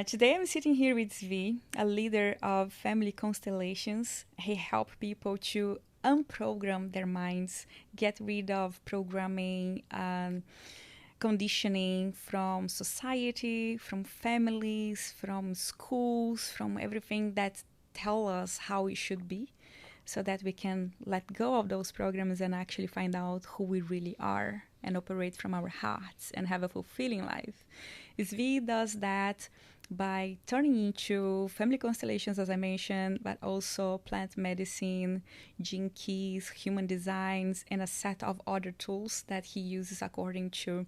Today I'm sitting here with Svi, a leader of family constellations. He helps people to unprogram their minds, get rid of programming, conditioning from society, from families, from schools, from everything that tell us how we should be, so that we can let go of those programs and actually find out who we really are and operate from our hearts and have a fulfilling life. Svi does that by turning into family constellations, as I mentioned, but also plant medicine, gene keys, human designs, and a set of other tools that he uses according to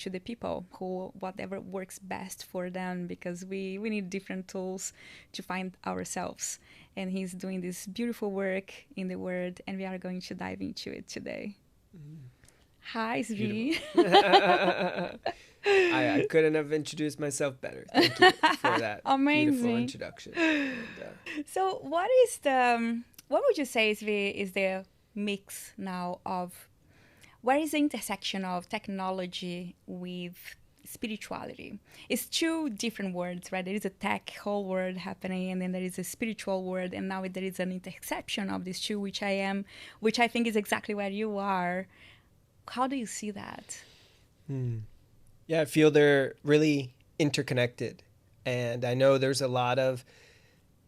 the people who whatever works best for them, because we need different tools to find ourselves. And he's doing this beautiful work in the world, and we are going to dive into it today. Hi, Svi. I couldn't have introduced myself better. Thank you for that beautiful Amazing. introduction. And, So, what would you say is the mix now of where is the intersection of technology with spirituality? It's two different words, right? There is a tech whole world happening, and then there is a spiritual world, and now there is an intersection of these two, which I think is exactly where you are. How do you see that? yeah, I feel they're really interconnected. And I know there's a lot of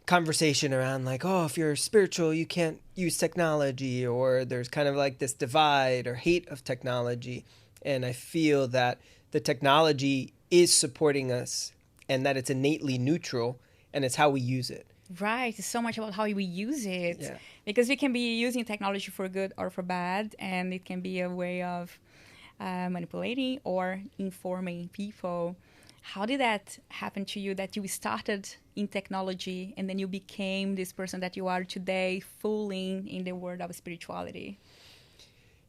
conversation around like, oh, if you're spiritual, you can't use technology, or there's kind of like this divide or hate of technology. And I feel that the technology is supporting us and that it's innately neutral, and it's how we use it. Right. It's so much about how we use it. Yeah. Because we can be using technology for good or for bad, and it can be a way of manipulating or informing people. How did that happen to you, that you started in technology and then you became this person that you are today, fully in the world of spirituality?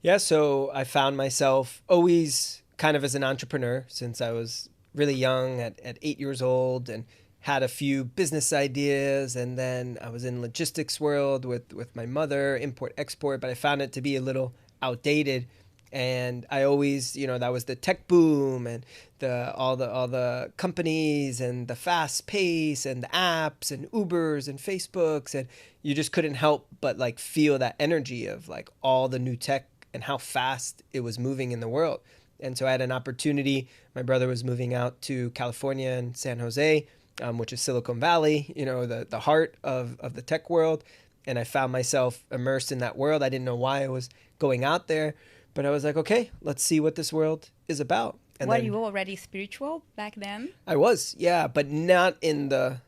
Yeah, so I found myself always kind of as an entrepreneur since I was really young at 8 years old, and had a few business ideas. And then I was in logistics world with my mother, import, export, but I found it to be a little outdated. And I always, that was the tech boom and all the companies and the fast pace and the apps and Ubers and Facebooks, and you just couldn't help but like feel that energy of like all the new tech and how fast it was moving in the world. And so I had an opportunity. My brother was moving out to California and San Jose, which is Silicon Valley, the heart of the tech world. And I found myself immersed in that world. I didn't know why I was going out there, but I was like, okay, let's see what this world is about. And Were then you already spiritual back then? I was, yeah, but not in the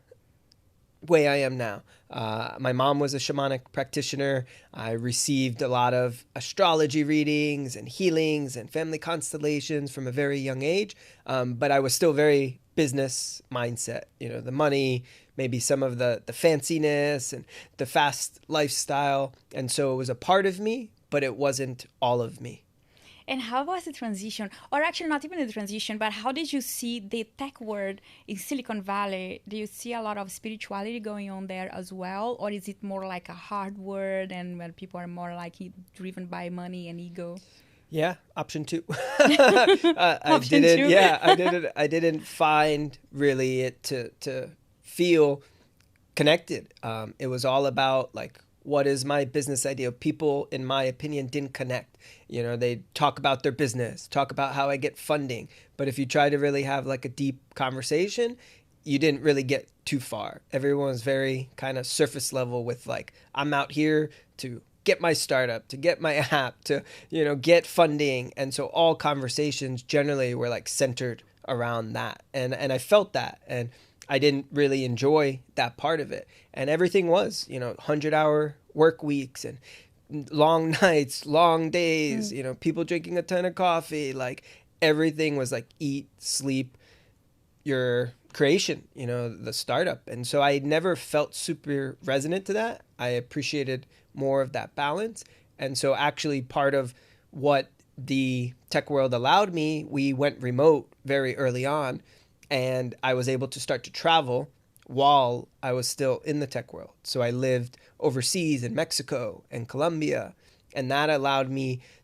way I am now. My mom was a shamanic practitioner. I received a lot of astrology readings and healings and family constellations from a very young age. But I was still very business mindset, the money, maybe some of the fanciness and the fast lifestyle. And so it was a part of me, but it wasn't all of me. And how was the transition? Or actually, not even the transition, but how did you see the tech world in Silicon Valley? Do you see a lot of spirituality going on there as well? Or is it more like a hard world, and when people are more like driven by money and ego? Yeah, option two. Option didn't. two. Yeah, I didn't find really it to feel connected. It was all about like, what is my business idea? People, in my opinion, didn't connect. They talk about their business, talk about how I get funding, but if you try to really have like a deep conversation, you didn't really get too far. Everyone's very kind of surface level with like, I'm out here to get my startup, to get my app, to, get funding. And so all conversations generally were like centered around that. And I felt that. And I didn't really enjoy that part of it. And everything was, 100-hour work weeks and long nights, long days, people drinking a ton of coffee. Like everything was like eat, sleep, your creation, the startup. And so I never felt super resonant to that. I appreciated more of that balance. And so actually part of what the tech world allowed me, we went remote very early on, and I was able to start to travel while I was still in the tech world. So I lived overseas in Mexico and Colombia, and that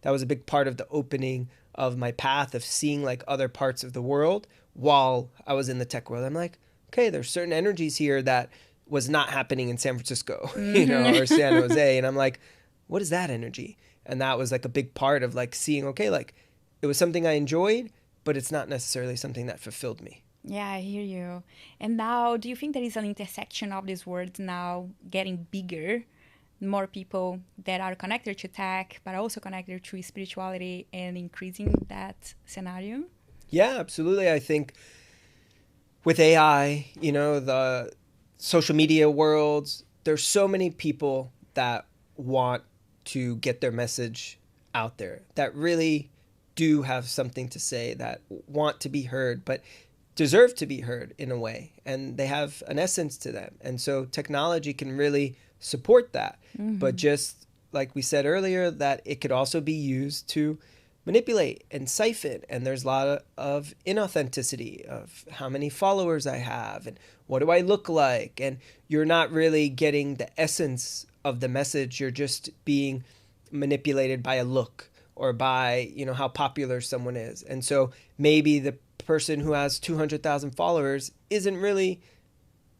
was a big part of the opening of my path of seeing like other parts of the world while I was in the tech world. I'm like, okay, there's certain energies here that was not happening in San Francisco, or San Jose. And I'm like, what is that energy? And that was like a big part of like seeing, okay, like it was something I enjoyed, but it's not necessarily something that fulfilled me. Yeah, I hear you. And now, do you think there is an intersection of these words now getting bigger? More people that are connected to tech, but also connected to spirituality and increasing that scenario? Yeah, absolutely. I think with AI, the social media worlds, there's so many people that want to get their message out there, that really do have something to say, that want to be heard, but deserve to be heard in a way. And they have an essence to them. And so technology can really support that. But just like we said earlier, that it could also be used to manipulate and siphon. And there's a lot of inauthenticity of how many followers I have and what do I look like. And you're not really getting the essence of the message. You're just being manipulated by a look or by, how popular someone is. And so maybe the person who has 200,000 followers isn't really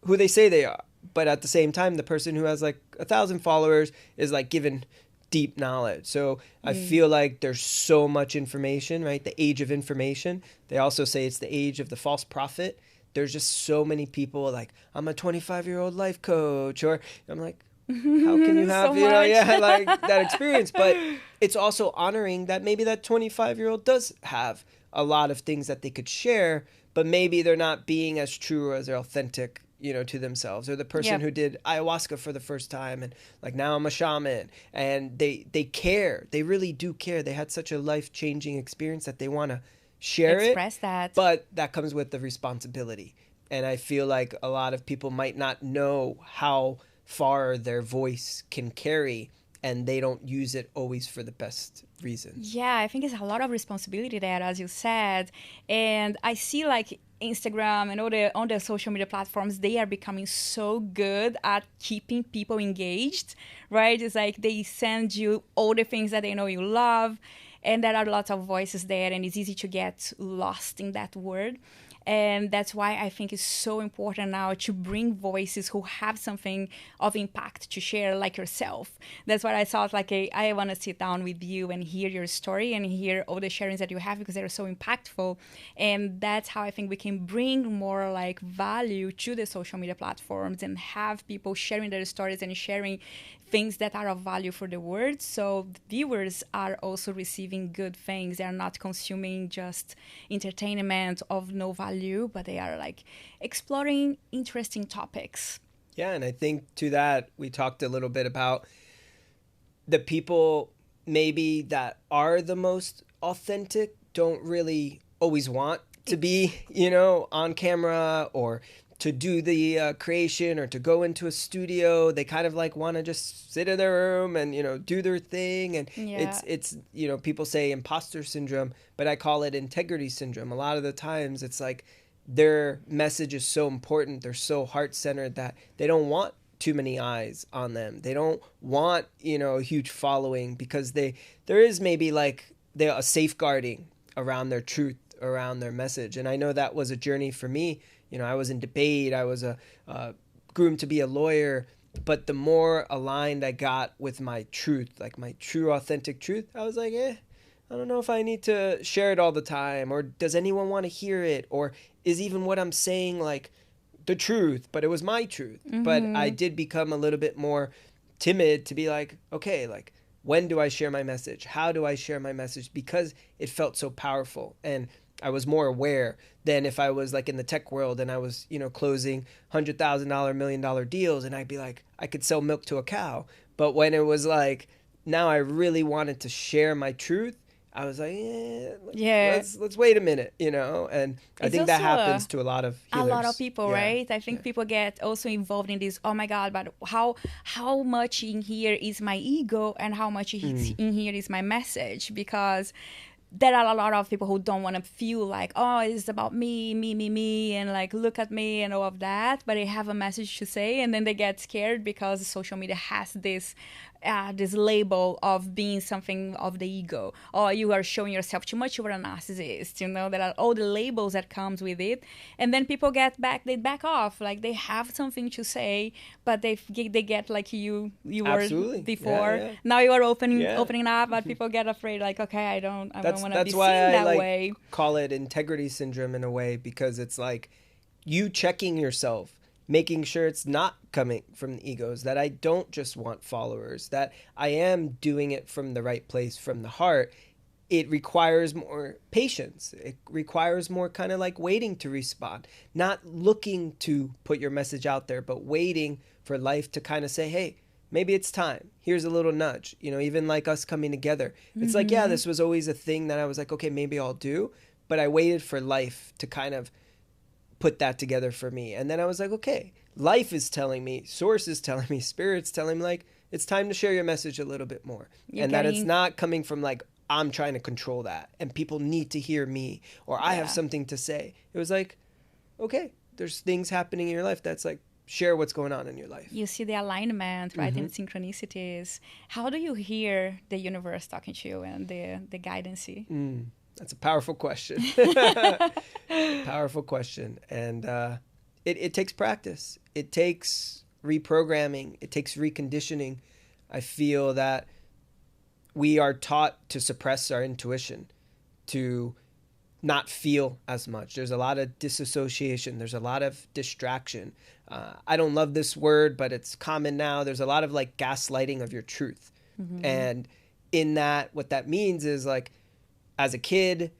who they say they are. But at the same time, the person who has like 1,000 followers is like given deep knowledge. So I feel like there's so much information, right? The age of information. They also say it's the age of the false prophet. There's just so many people like, I'm a 25-year-old life coach, or I'm like, how can you have, like that experience? But it's also honoring that maybe that 25-year-old does have a lot of things that they could share, but maybe they're not being as true or as authentic, to themselves. Or the person who did ayahuasca for the first time and like, now I'm a shaman, and they care. They really do care. They had such a life-changing experience that they want to share Express that. But that comes with the responsibility. And I feel like a lot of people might not know how far their voice can carry, and they don't use it always for the best reasons. Yeah, I think it's a lot of responsibility there, as you said. And I see like Instagram and all the on the social media platforms, they are becoming so good at keeping people engaged, right? It's like they send you all the things that they know you love, and there are lots of voices there, and it's easy to get lost in that word. And that's why I think it's so important now to bring voices who have something of impact to share, like yourself. That's why I thought, like, I want to sit down with you and hear your story and hear all the sharings that you have, because they're so impactful. And that's how I think we can bring more like value to the social media platforms and have people sharing their stories and sharing things that are of value for the world. So the viewers are also receiving good things. They are not consuming just entertainment of no value, but they are like exploring interesting topics. Yeah, and I think to that, we talked a little bit about the people maybe that are the most authentic don't really always want to be, on camera or to do the creation or to go into a studio. They kind of like want to just sit in their room and, do their thing. And it's people say imposter syndrome, but I call it integrity syndrome. A lot of the times it's like their message is so important. They're so heart-centered that they don't want too many eyes on them. They don't want, a huge following, because there is maybe like a safeguarding around their truth, around their message. And I know that was a journey for me. I was in debate. I was groomed to be a lawyer. But the more aligned I got with my truth, like my true, authentic truth, I was like, I don't know if I need to share it all the time. Or does anyone want to hear it? Or is even what I'm saying like the truth? But it was my truth. Mm-hmm. But I did become a little bit more timid to be like, okay, like, when do I share my message? How do I share my message? Because it felt so powerful. And I was more aware than if I was like in the tech world and I was, closing $100,000, $1 million deals, and I'd be like, I could sell milk to a cow. But when it was like, now I really wanted to share my truth, I was like, let's wait a minute, and I think that happens to a lot of healers. A lot of people, right? I think people get also involved in this, oh my God, but how much in here is my ego and how much in here is my message? Because there are a lot of people who don't want to feel like, oh, it's about me, and like, look at me and all of that, but they have a message to say, and then they get scared because social media has this label of being something of the ego. Oh, you are showing yourself too much, you are a narcissist. There are all the labels that comes with it, and then people they back off. Like, they have something to say, but they get like you Absolutely. were before. Yeah. Now you are opening up, but people get afraid. Like, okay, I don't want to be seen That's why that I way. call it integrity syndrome in a way, because it's like you checking yourself, making sure it's not coming from the egos, that I don't just want followers, that I am doing it from the right place, from the heart. It requires more patience. It requires more kind of like waiting to respond, not looking to put your message out there, but waiting for life to kind of say, hey, maybe it's time. Here's a little nudge. Even like us coming together. It's like, yeah, this was always a thing that I was like, okay, maybe I'll do. But I waited for life to kind of put that together for me. And then I was like, okay, life is telling me, source is telling me, spirit's telling me, like, it's time to share your message a little bit more. That it's not coming from like, I'm trying to control that and people need to hear me, or I have something to say. It was like, okay, there's things happening in your life that's like, share what's going on in your life. You see the alignment, right, and synchronicities. How do you hear the universe talking to you and the guidance? That's a powerful question. Powerful question. And it takes practice. It takes reprogramming. It takes reconditioning. I feel that we are taught to suppress our intuition, to not feel as much. There's a lot of disassociation. There's a lot of distraction. I don't love this word, but it's common now. There's a lot of like gaslighting of your truth. And in that, what that means is like, as a kid,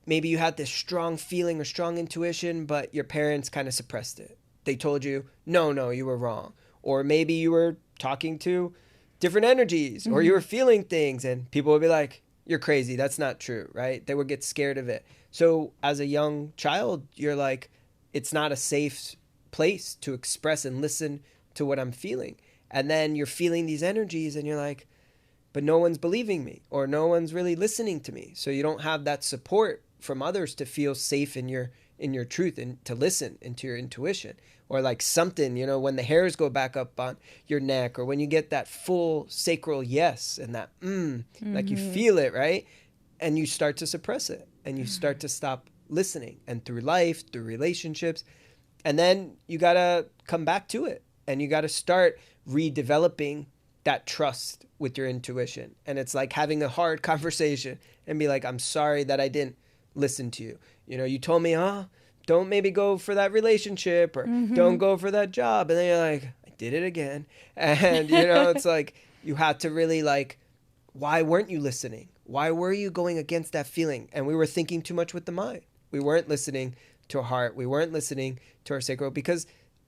maybe you had this strong feeling or strong intuition, but your parents kind of suppressed it. They told you, no, you were wrong. Or maybe you were talking to different energies, or you were feeling things, and people would be like, you're crazy. That's not true, right? They would get scared of it. So as a young child, you're like, it's not a safe place to express and listen to what I'm feeling. And then you're feeling these energies and you're like, but no one's believing me, or no one's really listening to me. So you don't have that support from others to feel safe in your truth and to listen into your intuition. Or like something, when the hairs go back up on your neck, or when you get that full sacral yes and that like you feel it, right? And you start to suppress it and you start to stop listening. And through life, through relationships, and then you got to come back to it and you got to start redeveloping that trust with your intuition. And it's like having a hard conversation and be like, I'm sorry that I didn't listen to you. You told me, don't maybe go for that relationship, or don't go for that job. And then you're like, I did it again. And, it's like, you had to really like, why weren't you listening? Why were you going against that feeling? And we were thinking too much with the mind. We weren't listening to our heart. We weren't listening to our sacral, because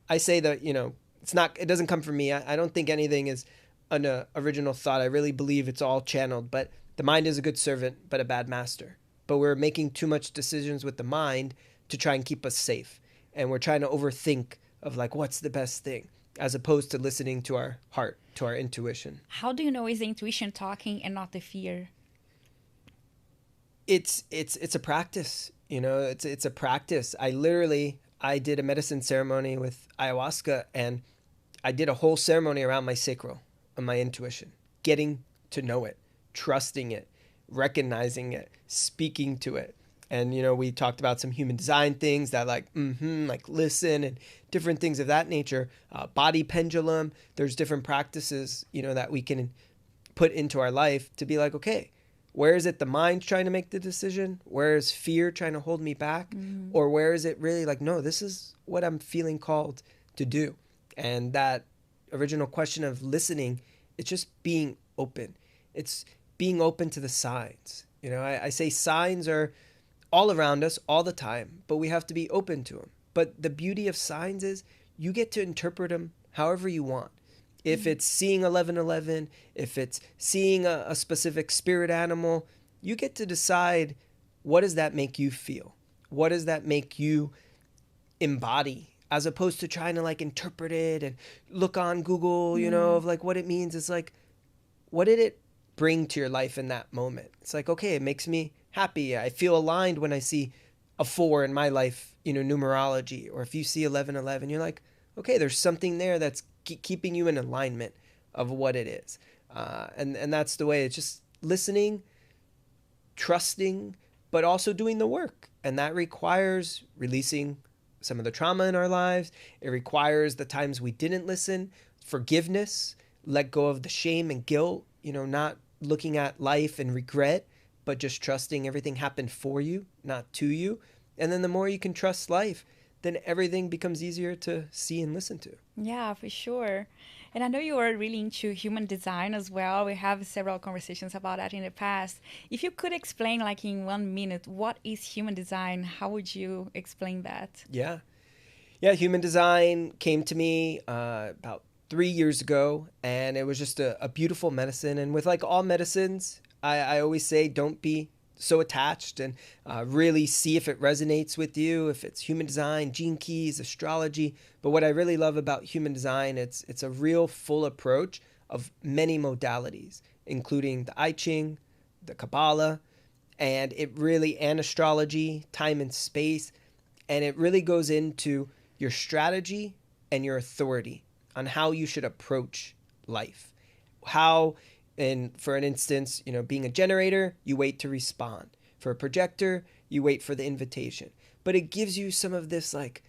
I say that, it doesn't come from me. I don't think anything is an original thought. I really believe it's all channeled, but the mind is a good servant, but a bad master. But we're making too much decisions with the mind to try and keep us safe. And we're trying to overthink of like, what's the best thing, as opposed to listening to our heart, to our intuition. How do you know is the intuition talking and not the fear? It's a practice, it's a practice. I did a medicine ceremony with ayahuasca, and I did a whole ceremony around my sacral and my intuition, getting to know it, trusting it, recognizing it, speaking to it. And, we talked about some human design things that like listen, and different things of that nature. Body pendulum. There's different practices, that we can put into our life to be like, okay, where is it the mind trying to make the decision? Where is fear trying to hold me back? Or where is it really like, no, this is what I'm feeling called to do? And that original question of listening, it's just being open. It's being open to the signs. I say signs are all around us all the time, but we have to be open to them. But the beauty of signs is you get to interpret them however you want. If it's seeing 1111, if it's seeing a specific spirit animal, you get to decide, what does that make you feel? What does that make you embody? As opposed to trying to like interpret it and look on Google, of like what it means. It's like, what did it bring to your life in that moment? It's like, okay, it makes me happy. I feel aligned when I see a 4 in my life, numerology. Or if you see 1111, you're like, okay, there's something there that's keeping you in alignment of what it is. And that's the way. It's just listening, trusting, but also doing the work. And that requires releasing some of the trauma in our lives. It requires the times we didn't listen, forgiveness, let go of the shame and guilt, not looking at life and regret, but just trusting everything happened for you, not to you. And then the more you can trust life, then everything becomes easier to see and listen to. Yeah, for sure. And I know you are really into human design as well. We have several conversations about that in the past. If you could explain, like in 1 minute, what is human design, how would you explain that? Yeah. Yeah, human design came to me about 3 years ago, and it was just a beautiful medicine. And with like all medicines, I always say don't be so attached, and really see if it resonates with you, if it's human design, gene keys, astrology. But what I really love about human design, it's a real full approach of many modalities, including the I Ching, the Kabbalah, and astrology, time and space. And it really goes into your strategy and your authority on how you should approach life. And for an instance, being a generator, you wait to respond. For a projector, you wait for the invitation. But it gives you some of this like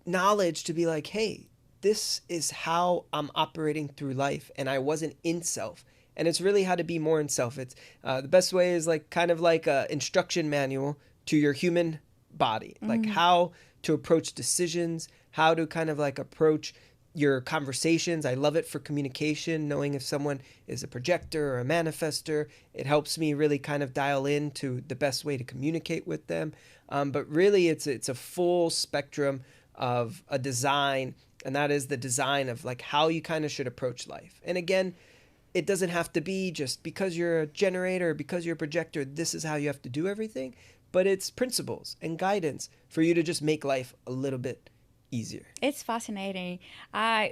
knowledge to be like, hey, this is how I'm operating through life, and I wasn't in self. And it's really how to be more in self. It's the best way is like kind of like a instruction manual to your human body, like how to approach decisions, how to kind of like approach your conversations. I love it for communication, knowing if someone is a projector or a manifester. It helps me really kind of dial in to the best way to communicate with them. But really, it's a full spectrum of a design, and that is the design of like how you kind of should approach life. And again, it doesn't have to be just because you're a generator, because you're a projector, this is how you have to do everything. But it's principles and guidance for you to just make life a little bit easier. It's fascinating.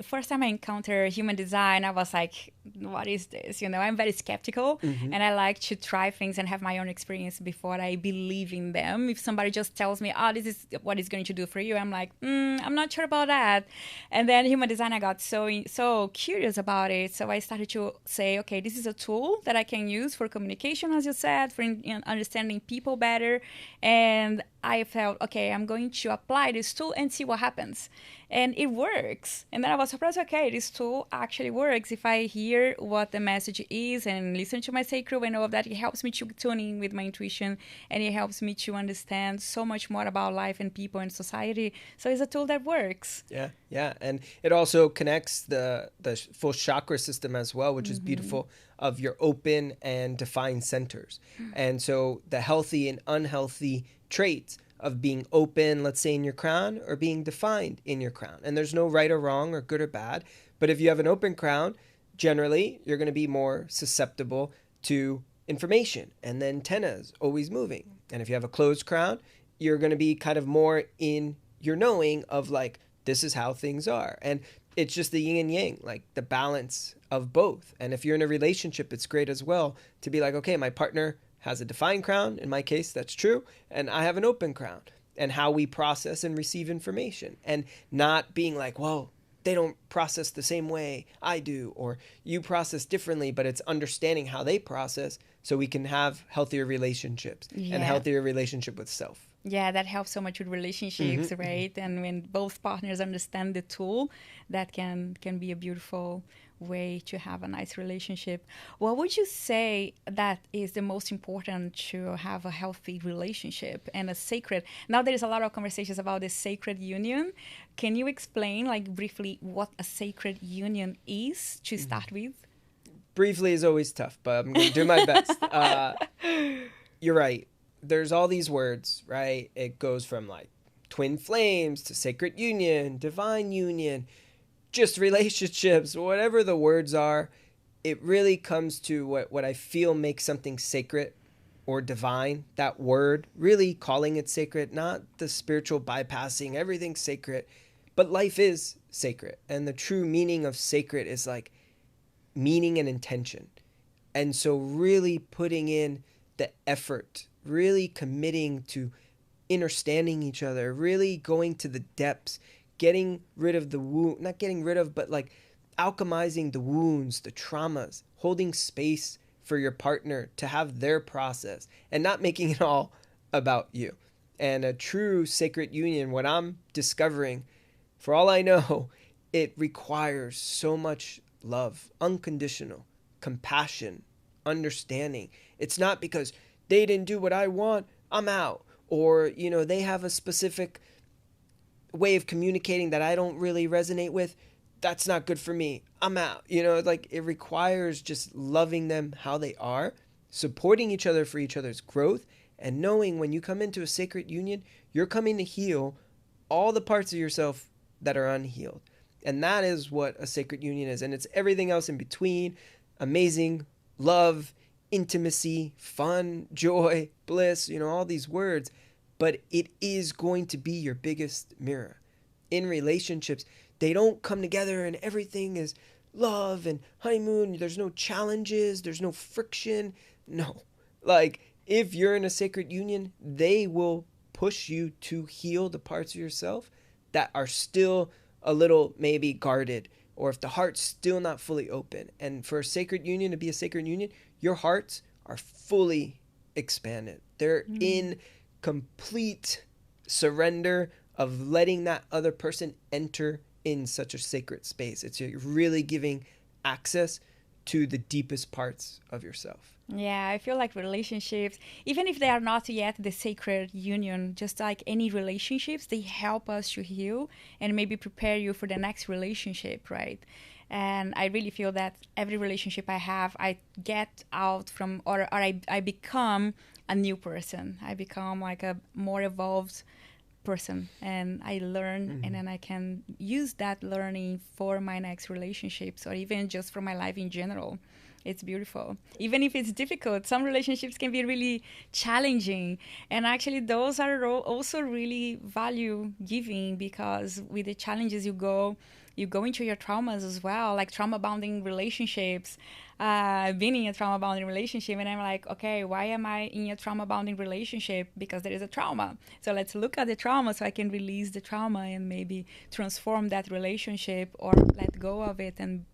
First time I encountered human design, I was like, what is this? I'm very skeptical, and I like to try things and have my own experience before I believe in them. If somebody just tells me, oh, this is what it's going to do for you, I'm like, I'm not sure about that. And then human design, I got so curious about it. So I started to say, okay, this is a tool that I can use for communication, as you said, for understanding people better. And I felt, okay, I'm going to apply this tool and see what happens. And it works. And then I was surprised, okay, this tool actually works. If I hear what the message is and listen to my sacral and all of that, it helps me to tune in with my intuition, and it helps me to understand so much more about life and people and society. So it's a tool that works. Yeah. And it also connects the full chakra system as well, which is beautiful, of your open and defined centers. And so the healthy and unhealthy traits of being open, let's say in your crown, or being defined in your crown. And there's no right or wrong or good or bad. But if you have an open crown, generally you're going to be more susceptible to information, and the antennas always moving. And if you have a closed crown, you're going to be kind of more in your knowing of like, this is how things are. And it's just the yin and yang, like the balance of both. And if you're in a relationship, it's great as well to be like, okay, my partner has a defined crown. In my case, that's true. And I have an open crown. And how we process and receive information. And not being like, well, they don't process the same way I do, or you process differently, but it's understanding how they process so we can have healthier relationships and healthier relationship with self. Yeah, that helps so much with relationships, right? And when both partners understand the tool, that can be a beautiful way to have a nice relationship. What would you say that is the most important to have a healthy relationship and a sacred? Now there is a lot of conversations about the sacred union. Can you explain, like briefly, what a sacred union is to start with? Briefly is always tough, but I'm going to do my best. You're right. There's all these words, right? It goes from like twin flames to sacred union, divine union, just relationships, whatever the words are. It really comes to what I feel makes something sacred or divine. That word, really calling it sacred, not the spiritual bypassing, everything's sacred, but life is sacred. And the true meaning of sacred is like meaning and intention. And so really putting in the effort, really committing to understanding each other, really going to the depths, getting rid of the wound, not getting rid of, but like alchemizing the wounds, the traumas, holding space for your partner to have their process and not making it all about you. And a true sacred union, what I'm discovering, for all I know, it requires so much love, unconditional, compassion, understanding. It's not because they didn't do what I want, I'm out. Or, they have a specific way of communicating that I don't really resonate with. That's not good for me. I'm out. Like it requires just loving them how they are, supporting each other for each other's growth, and knowing when you come into a sacred union, you're coming to heal all the parts of yourself that are unhealed. And that is what a sacred union is. And it's everything else in between: amazing, love, intimacy, fun, joy, bliss, all these words. But it is going to be your biggest mirror. In relationships, they don't come together and everything is love and honeymoon. There's no challenges. There's no friction. No. Like, if you're in a sacred union, they will push you to heal the parts of yourself that are still a little maybe guarded, or if the heart's still not fully open. And for a sacred union to be a sacred union, your hearts are fully expanded. They're in complete surrender of letting that other person enter in such a sacred space. It's really giving access to the deepest parts of yourself. Yeah, I feel like relationships, even if they are not yet the sacred union, just like any relationships, they help us to heal and maybe prepare you for the next relationship, right? And I really feel that every relationship I have, I get out from, or I become a new person. I become like a more evolved person, and I learn, and then I can use that learning for my next relationships, or even just for my life in general. It's beautiful. Even if it's difficult, some relationships can be really challenging. And actually, those are also really value giving, because with the challenges you go into your traumas as well, like trauma bonding relationships. I've been in a trauma bonding relationship, and I'm like, okay, why am I in a trauma bonding relationship? Because there is a trauma. So let's look at the trauma so I can release the trauma and maybe transform that relationship or let go of it and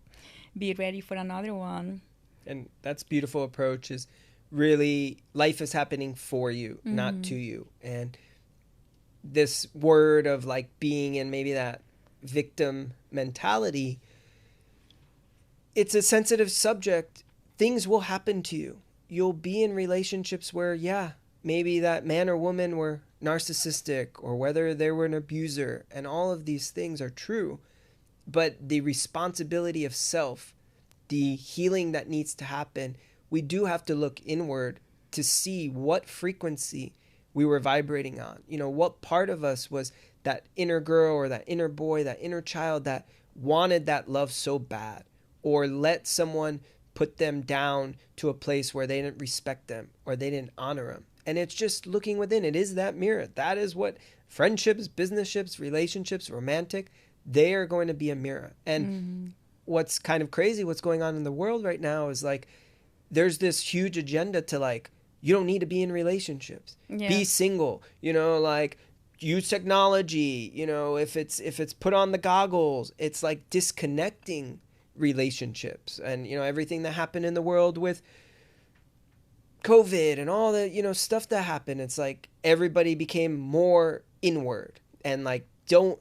be ready for another one. And that's beautiful approach, is really life is happening for you, not to you. And this word of like being in maybe that victim mentality, it's a sensitive subject. Things will happen to you. You'll be in relationships where, yeah, maybe that man or woman were narcissistic, or whether they were an abuser, and all of these things are true. But the responsibility of self, the healing that needs to happen, we do have to look inward to see what frequency we were vibrating on. What part of us was that inner girl or that inner boy, that inner child that wanted that love so bad, or let someone put them down to a place where they didn't respect them or they didn't honor them. And it's just looking within. It is that mirror. That is what friendships, businessships, relationships, romantic, they are going to be a mirror. And what's kind of crazy, what's going on in the world right now is like, there's this huge agenda to like, you don't need to be in relationships. Yeah. Be single, like use technology, if it's put on the goggles, it's like disconnecting relationships. And, everything that happened in the world with COVID and all the, stuff that happened, it's like everybody became more inward and like don't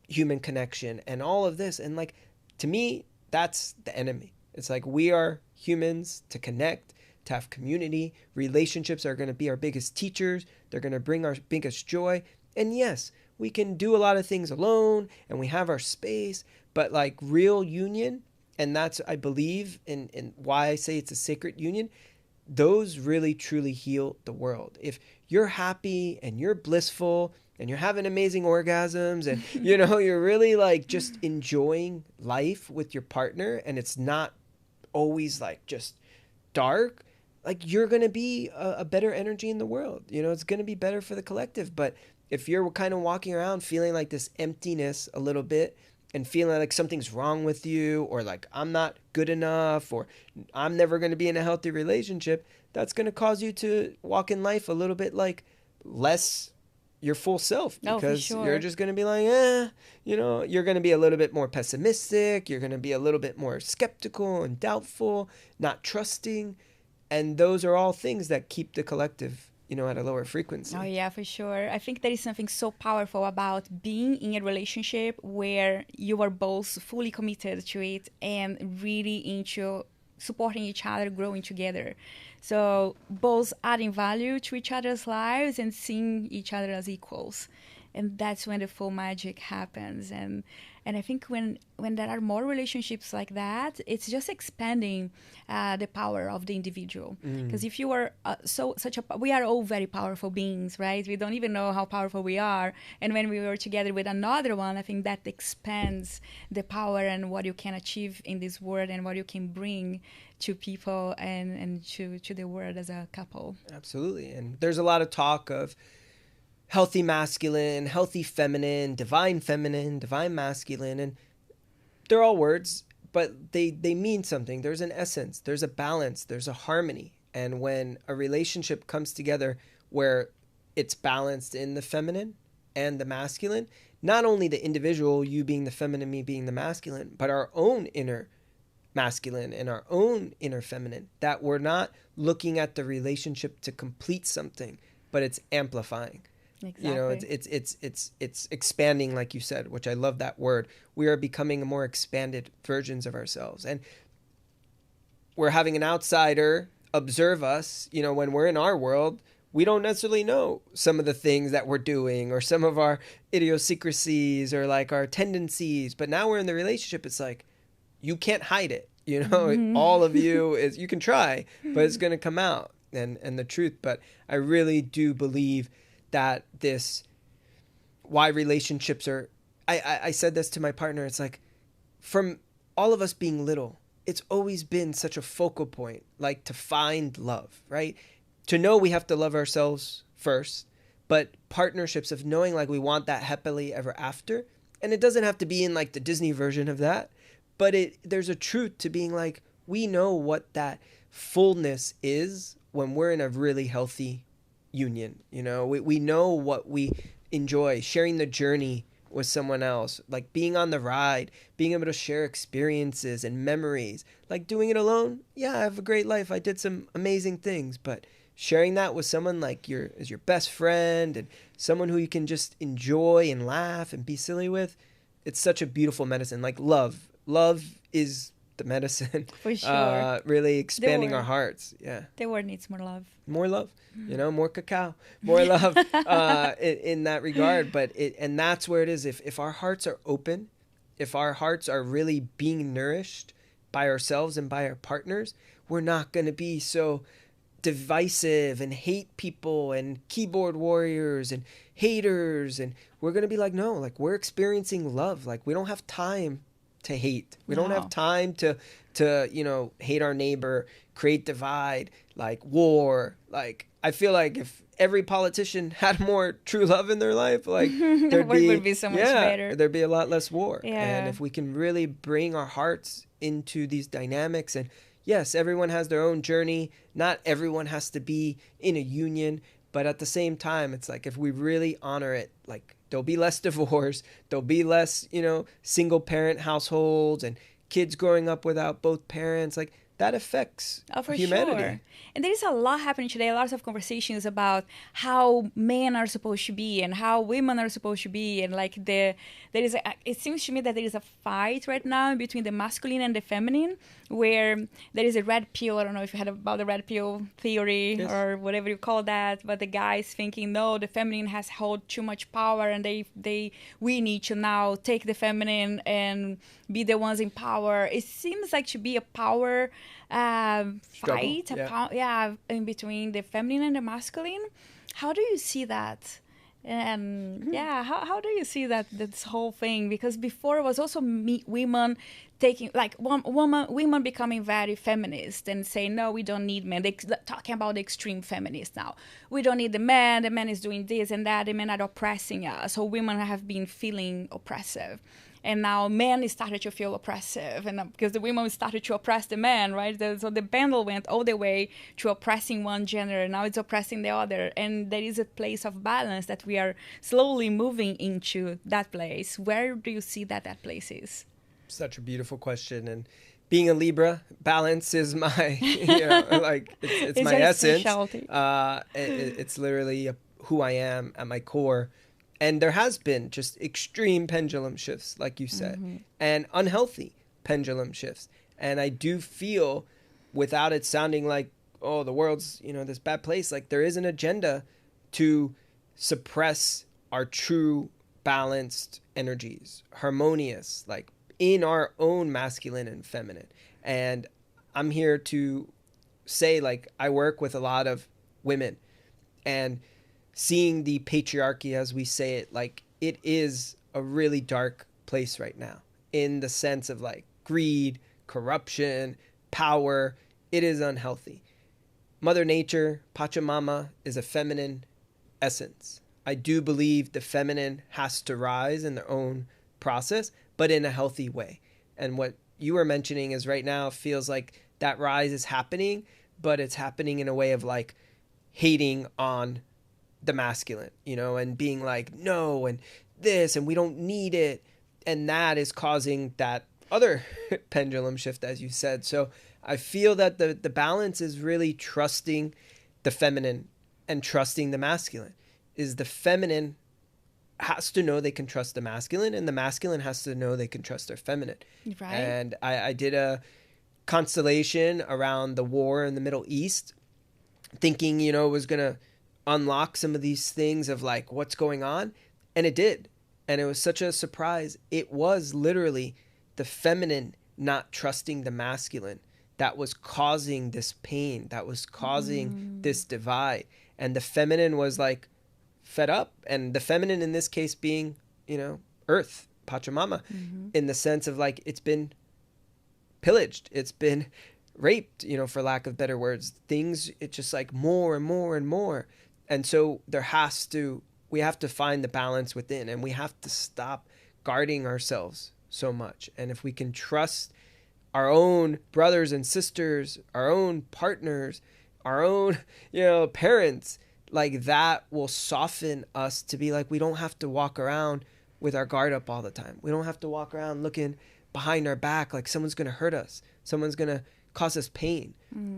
human connection and all of this. And like, to me, that's the enemy. It's like we are humans to connect, to have community. Relationships are going to be our biggest teachers. They're going to bring our biggest joy. And yes, we can do a lot of things alone and we have our space, but like real union, and that's, I believe, in why I say it's a sacred union, those really truly heal the world. If you're happy and you're blissful and you're having amazing orgasms and, you're really like just enjoying life with your partner, and it's not always like just dark, like you're going to be a better energy in the world. It's going to be better for the collective. But if you're kind of walking around feeling like this emptiness a little bit, and feeling like something's wrong with you, or like I'm not good enough, or I'm never going to be in a healthy relationship, that's going to cause you to walk in life a little bit like less your full self, Oh, for because you're sure. just going to be like, you're going to be a little bit more pessimistic. You're going to be a little bit more skeptical and doubtful, not trusting. And those are all things that keep the collective, at a lower frequency. Oh, yeah, for sure. I think there is something so powerful about being in a relationship where you are both fully committed to it and really into supporting each other, growing together. So both adding value to each other's lives and seeing each other as equals. And that's when the full magic happens. And I think when there are more relationships like that, it's just expanding the power of the individual. Because if you are we are all very powerful beings, right? We don't even know how powerful we are. And when we were together with another one, I think that expands the power and what you can achieve in this world and what you can bring to people and to the world as a couple. Absolutely. And there's a lot of talk of healthy masculine, healthy feminine, divine masculine, and they're all words, but they mean something. There's an essence, there's a balance, there's a harmony. And when a relationship comes together where it's balanced in the feminine and the masculine, not only the individual, you being the feminine, me being the masculine, but our own inner masculine and our own inner feminine, that we're not looking at the relationship to complete something, but it's amplifying. Exactly. It's expanding, like you said, which I love that word. We are becoming more expanded versions of ourselves, and we're having an outsider observe us. When we're in our world, we don't necessarily know some of the things that we're doing or some of our idiosyncrasies or like our tendencies. But now we're in the relationship. It's like you can't hide it. All of you can try, but it's going to come out and the truth. But I really do believe that why relationships are, I said this to my partner, it's like, from all of us being little, it's always been such a focal point, like to find love, right? To know we have to love ourselves first, but partnerships of knowing like we want that happily ever after. And it doesn't have to be in like the Disney version of that, but there's a truth to being like, we know what that fullness is when we're in a really healthy union. We know what we enjoy, sharing the journey with someone else, like being on the ride, being able to share experiences and memories. Like doing it alone, yeah, I have a great life, I did some amazing things, but sharing that with someone like your best friend and someone who you can just enjoy and laugh and be silly with, it's such a beautiful medicine. Like love is the medicine. For sure. Really expanding our hearts. Yeah. The world needs more love. More love, more cacao, more love in that regard. But and that's where it is. If our hearts are open, if our hearts are really being nourished by ourselves and by our partners, we're not going to be so divisive and hate people and keyboard warriors and haters. And we're going to be like, no, like we're experiencing love. Like we don't have time to hate. We don't have time to hate our neighbor, create divide, like war. Like I feel like if every politician had more true love in their life, like the world would be so much better. There'd be a lot less war. Yeah. And if we can really bring our hearts into these dynamics, and yes, everyone has their own journey. Not everyone has to be in a union, but at the same time, it's like if we really honor it, like there'll be less divorce, there'll be less, single parent households and kids growing up without both parents. Like that affects humanity. Sure. And there is a lot happening today, lots of conversations about how men are supposed to be and how women are supposed to be. And like it seems to me that there is a fight right now between the masculine and the feminine, where there is a red pill. I don't know if you heard about the red pill theory. Yes. Or whatever you call that, but the guys thinking, no, the feminine has held too much power and we need to now take the feminine and be the ones in power. It seems like to be a power fight, in between the feminine and the masculine. How do you see that? And how do you see this whole thing? Because before it was also women taking, like, women becoming very feminist and saying, no, we don't need men. They're talking about the extreme feminists now. We don't need the man is doing this and that, the men are oppressing us. So women have been feeling oppressive. And now men started to feel oppressive, and because the women started to oppress the men, right? So the pendulum went all the way to oppressing one gender, now it's oppressing the other. And there is a place of balance that we are slowly moving into that place. Where do you see that place is? Such a beautiful question. And being a Libra, balance is my, like it's my essence. It's literally who I am at my core. And there has been just extreme pendulum shifts, like you said, and unhealthy pendulum shifts. And I do feel, without it sounding like, oh, the world's, this bad place, like there is an agenda to suppress our true balanced energies, harmonious, like in our own masculine and feminine. And I'm here to say, like, I work with a lot of women, and seeing the patriarchy, as we say it, like it is a really dark place right now, in the sense of like greed, corruption, power. It is unhealthy. Mother Nature, Pachamama, is a feminine essence. I do believe the feminine has to rise in their own process, but in a healthy way. And what you were mentioning is right now feels like that rise is happening, but it's happening in a way of like hating on the masculine, and being like, no, and this, and we don't need it. And that is causing that other pendulum shift, as you said. So I feel that the balance is really trusting the feminine and trusting the masculine. Is the feminine has to know they can trust the masculine, and the masculine has to know they can trust their feminine. Right. And I did a constellation around the war in the Middle East, thinking, it was going to unlock some of these things of like what's going on. And it did. And it was such a surprise. It was literally the feminine not trusting the masculine that was causing this pain, that was causing this divide. And the feminine was like fed up. And the feminine in this case being, Earth, Pachamama, in the sense of like it's been pillaged, it's been raped, for lack of better words. Things, it's just like more and more and more. And so we have to find the balance within, and we have to stop guarding ourselves so much. And if we can trust our own brothers and sisters, our own partners, our own, parents, like that will soften us to be like, we don't have to walk around with our guard up all the time. We don't have to walk around looking behind our back like someone's going to hurt us. Someone's going to cause us pain.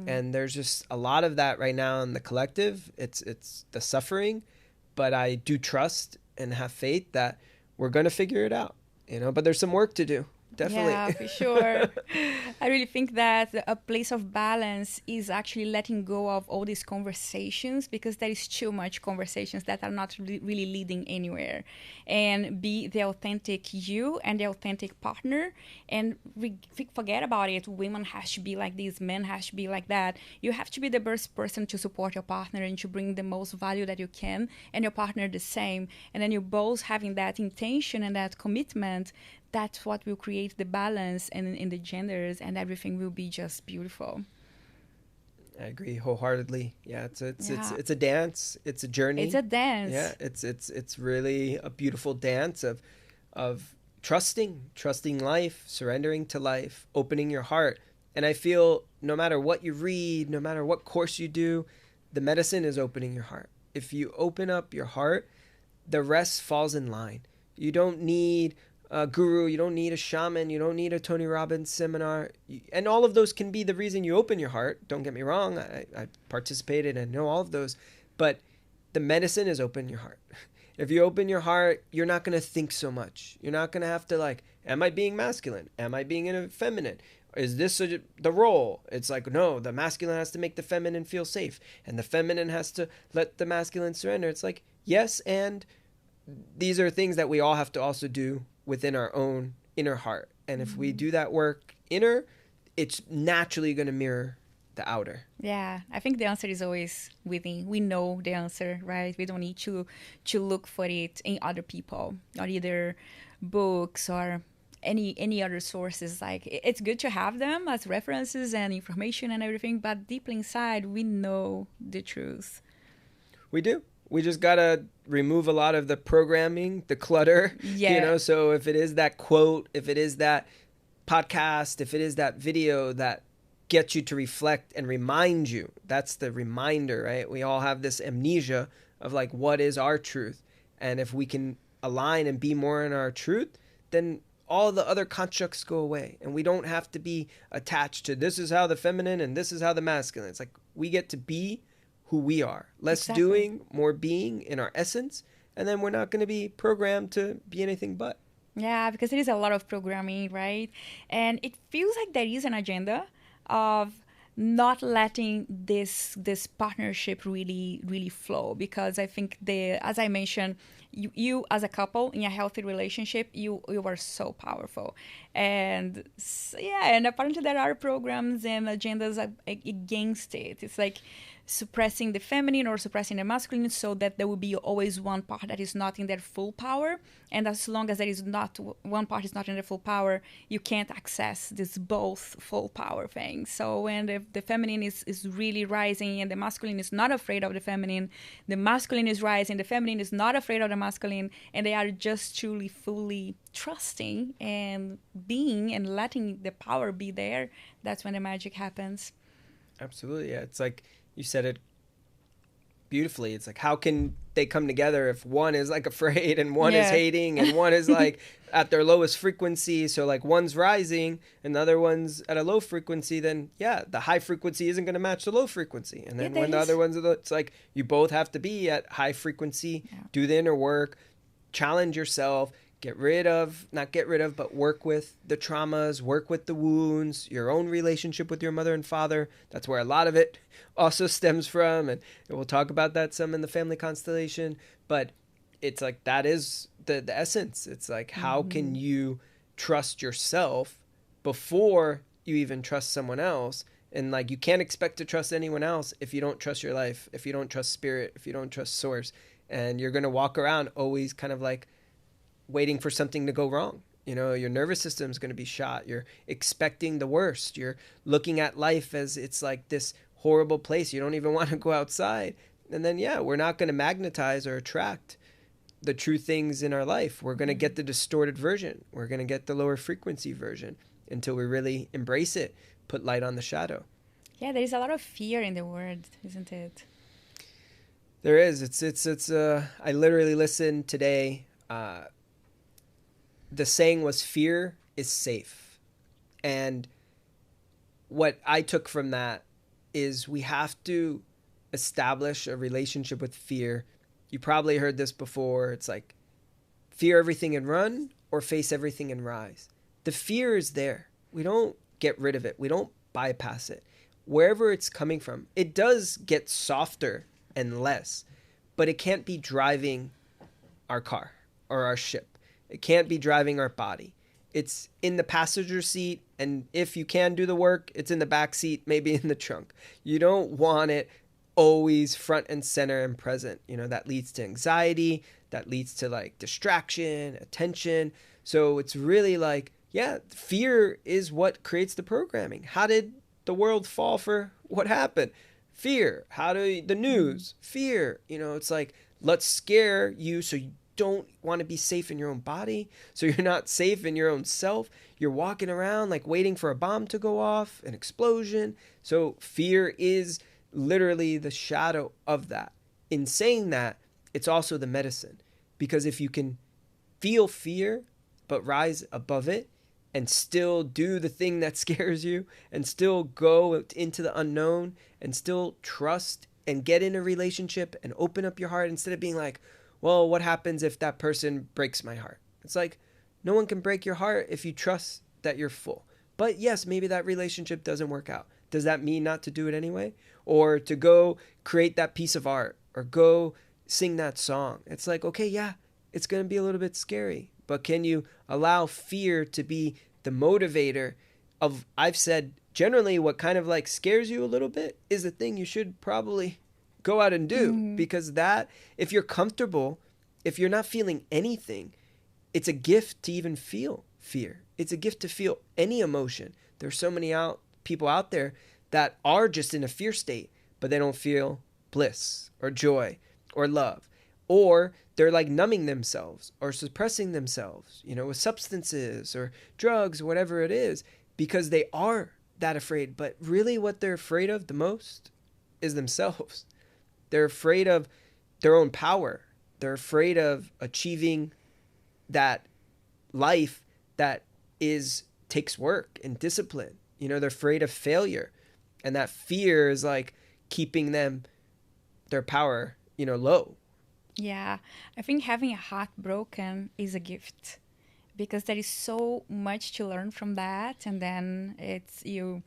And there's just a lot of that right now in the collective. It's the suffering, but I do trust and have faith that we're going to figure it out, but there's some work to do. Definitely. Yeah, for sure. I really think that a place of balance is actually letting go of all these conversations, because there is too much conversations that are not really leading anywhere. And be the authentic you and the authentic partner, and forget about it. Women has to be like this, men has to be like that. You have to be the best person to support your partner and to bring the most value that you can, and your partner the same. And then you both having that intention and that commitment. That's what will create the balance in the genders, and everything will be just beautiful. I agree wholeheartly. Yeah, it's a dance. It's a journey. It's a dance. Yeah, it's really a beautiful dance of trusting life, surrendering to life, opening your heart. And I feel no matter what you read, no matter what course you do, the medicine is opening your heart. If you open up your heart, the rest falls in line. You don't need a guru, you don't need a shaman, you don't need a Tony Robbins seminar, and all of those can be the reason you open your heart. Don't get me wrong, I participated and know all of those, but the medicine is open your heart. If you open your heart, you're not going to think so much. You're not going to have to like, am I being masculine? Am I being feminine? Is this the role? It's like, no, the masculine has to make the feminine feel safe, and the feminine has to let the masculine surrender. It's like, yes, and these are things that we all have to also do within our own inner heart. And if we do that work inner, it's naturally going to mirror the outer. Yeah, I think the answer is always within. We know the answer, right? We don't need to look for it in other people, or either books or any other sources. Like, it's good to have them as references and information and everything, but deep inside we know the truth. We do. We just gotta remove a lot of the programming, the clutter, Yeah. So if it is that quote, if it is that podcast, if it is that video that gets you to reflect and remind you, that's the reminder, right? We all have this amnesia of like, what is our truth? And if we can align and be more in our truth, then all the other constructs go away. And we don't have to be attached to this is how the feminine and this is how the masculine. It's like we get to be who we are. Less Exactly. doing, more being in our essence. And then we're not going to be programmed to be anything but. Yeah, because there is a lot of programming, right? And it feels like there is an agenda of not letting this partnership really flow, because I think the as I mentioned, you as a couple in a healthy relationship, you are so powerful. And yeah, and apparently there are programs and agendas against it. It's like suppressing the feminine or suppressing the masculine, so that there will be always one part that is not in their full power. And as long as there is not one part is not in their full power, you can't access this both full power thing. So when the feminine is really rising and the masculine is not afraid of the masculine is rising, the feminine is not afraid of the masculine, and they are just truly fully trusting and being and letting the power be there, that's when the magic happens. Absolutely. Yeah. It's like you said it beautifully. It's like, how can they come together if one is like afraid and one is Yeah. hating and one is like at their lowest frequency? So like one's rising and the other one's at a low frequency, then yeah, the high frequency isn't going to match the low frequency. And Yeah, then there when the is. other one's it's like you both have to be at high frequency, Yeah. do the inner work, challenge yourself, not get rid of, but work with the traumas, work with the wounds, your own relationship with your mother and father. That's where a lot of it also stems from. And we'll talk about that some in the family constellation. But it's like that is the essence. It's like, how can you trust yourself before you even trust someone else? And like, you can't expect to trust anyone else if you don't trust your life, if you don't trust spirit, if you don't trust source. And you're going to walk around always kind of like waiting for something to go wrong. Your nervous system is going to be shot. You're expecting the worst. You're looking at life as it's like this horrible place. You don't even want to go outside. And then, yeah, we're not going to magnetize or attract the true things in our life. We're going to get the distorted version. We're going to get the lower frequency version until we really embrace it, put light on the shadow. Yeah, there is a lot of fear in the world, isn't it? There is. I literally listened today. The saying was, fear is safe. And what I took from that is we have to establish a relationship with fear. You probably heard this before. It's like fear everything and run, or face everything and rise. The fear is there. We don't get rid of it. We don't bypass it. Wherever it's coming from, it does get softer and less, but it can't be driving our car or our ship. It can't be driving our body. It's in the passenger seat, and if you can do the work, it's in the back seat, maybe in the trunk. You don't want it always front and center and present. That leads to anxiety, that leads to like distraction, attention. So it's really like, yeah, fear is what creates the programming. How did the world fall for what happened? Fear. How do the news? Fear. It's like, let's scare you so you don't want to be safe in your own body, so you're not safe in your own self. You're walking around like waiting for a bomb to go off, an explosion. So fear is literally the shadow of that. In saying that, it's also the medicine, because if you can feel fear but rise above it and still do the thing that scares you and still go into the unknown and still trust and get in a relationship and open up your heart, instead of being like, well, what happens if that person breaks my heart? It's like, no one can break your heart if you trust that you're full. But yes, maybe that relationship doesn't work out. Does that mean not to do it anyway? Or to go create that piece of art or go sing that song? It's like, okay, yeah, it's going to be a little bit scary. But can you allow fear to be the motivator of, I've said, generally what kind of like scares you a little bit is the thing you should probably go out and do, because that, if you're comfortable, if you're not feeling anything, it's a gift to even feel fear. It's a gift to feel any emotion. There's so many people out there that are just in a fear state, but they don't feel bliss or joy. or love, or they're like numbing themselves or suppressing themselves, with substances or drugs, whatever it is, because they are that afraid. But really what they're afraid of the most is themselves. They're afraid of their own power. They're afraid of achieving that life that takes work and discipline. They're afraid of failure. And that fear is like keeping their power, low. Yeah, I think having a heart broken is a gift because there is so much to learn from that. And then it's you.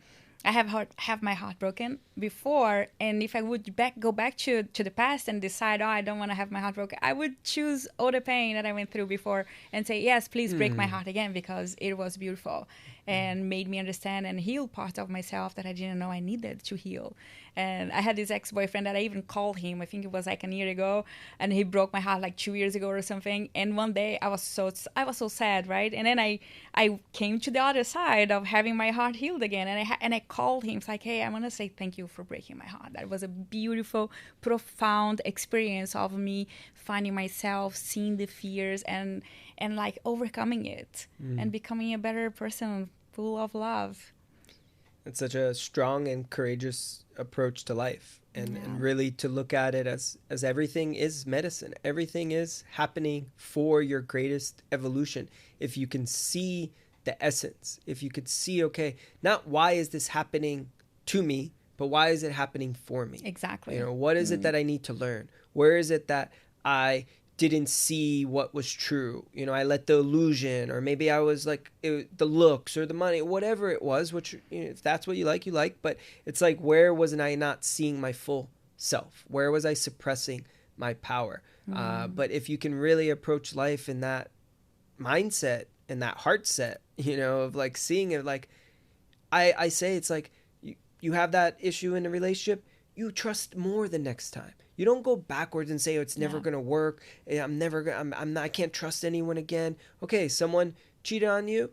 I have my heart broken before, and if I would go back to the past and decide, oh, I don't want to have my heart broken, I would choose all the pain that I went through before and say, yes, please break my heart again, because it was beautiful and made me understand and heal part of myself that I didn't know I needed to heal. And I had this ex-boyfriend that I even called him, I think it was like a year ago, and he broke my heart like 2 years ago or something. And one day I was so sad, right? And then I came to the other side of having my heart healed again, and I called him. It's like, hey, I want to say thank you for breaking my heart. That was a beautiful, profound experience of me finding myself, seeing the fears, and like overcoming it and becoming a better person, full of love. It's such a strong and courageous approach to life, and really to look at it as everything is medicine. Everything is happening for your greatest evolution. If you can see the essence, if you could see, okay, not why is this happening to me, but why is it happening for me? Exactly. What is it that I need to learn? Where is it that I didn't see what was true? I let the illusion, or maybe I was like the looks or the money, whatever it was, which, if that's what you like, but it's like, where wasn't I not seeing my full self? Where was I suppressing my power? But if you can really approach life in that mindset and that heart set, of like seeing it, like I say, it's like you have that issue in a relationship, you trust more the next time. You don't go backwards and say, oh, it's never going to work. I can't trust anyone again. Okay, someone cheated on you.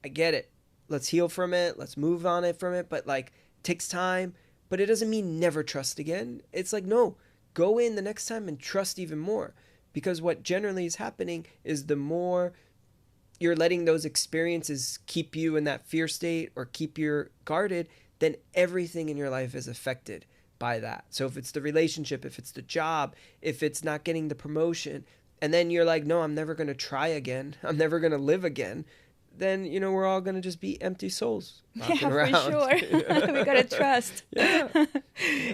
I get it. Let's heal from it. Let's move on it from it. But like, it takes time. But it doesn't mean never trust again. It's like, no, go in the next time and trust even more. Because what generally is happening is the more you're letting those experiences keep you in that fear state or keep you guarded, then everything in your life is affected by that. So if it's the relationship, if it's the job, if it's not getting the promotion, and then you're like, no, I'm never going to try again, I'm never going to live again, then, we're all going to just be empty souls walking around. For sure. We got to trust. Yeah.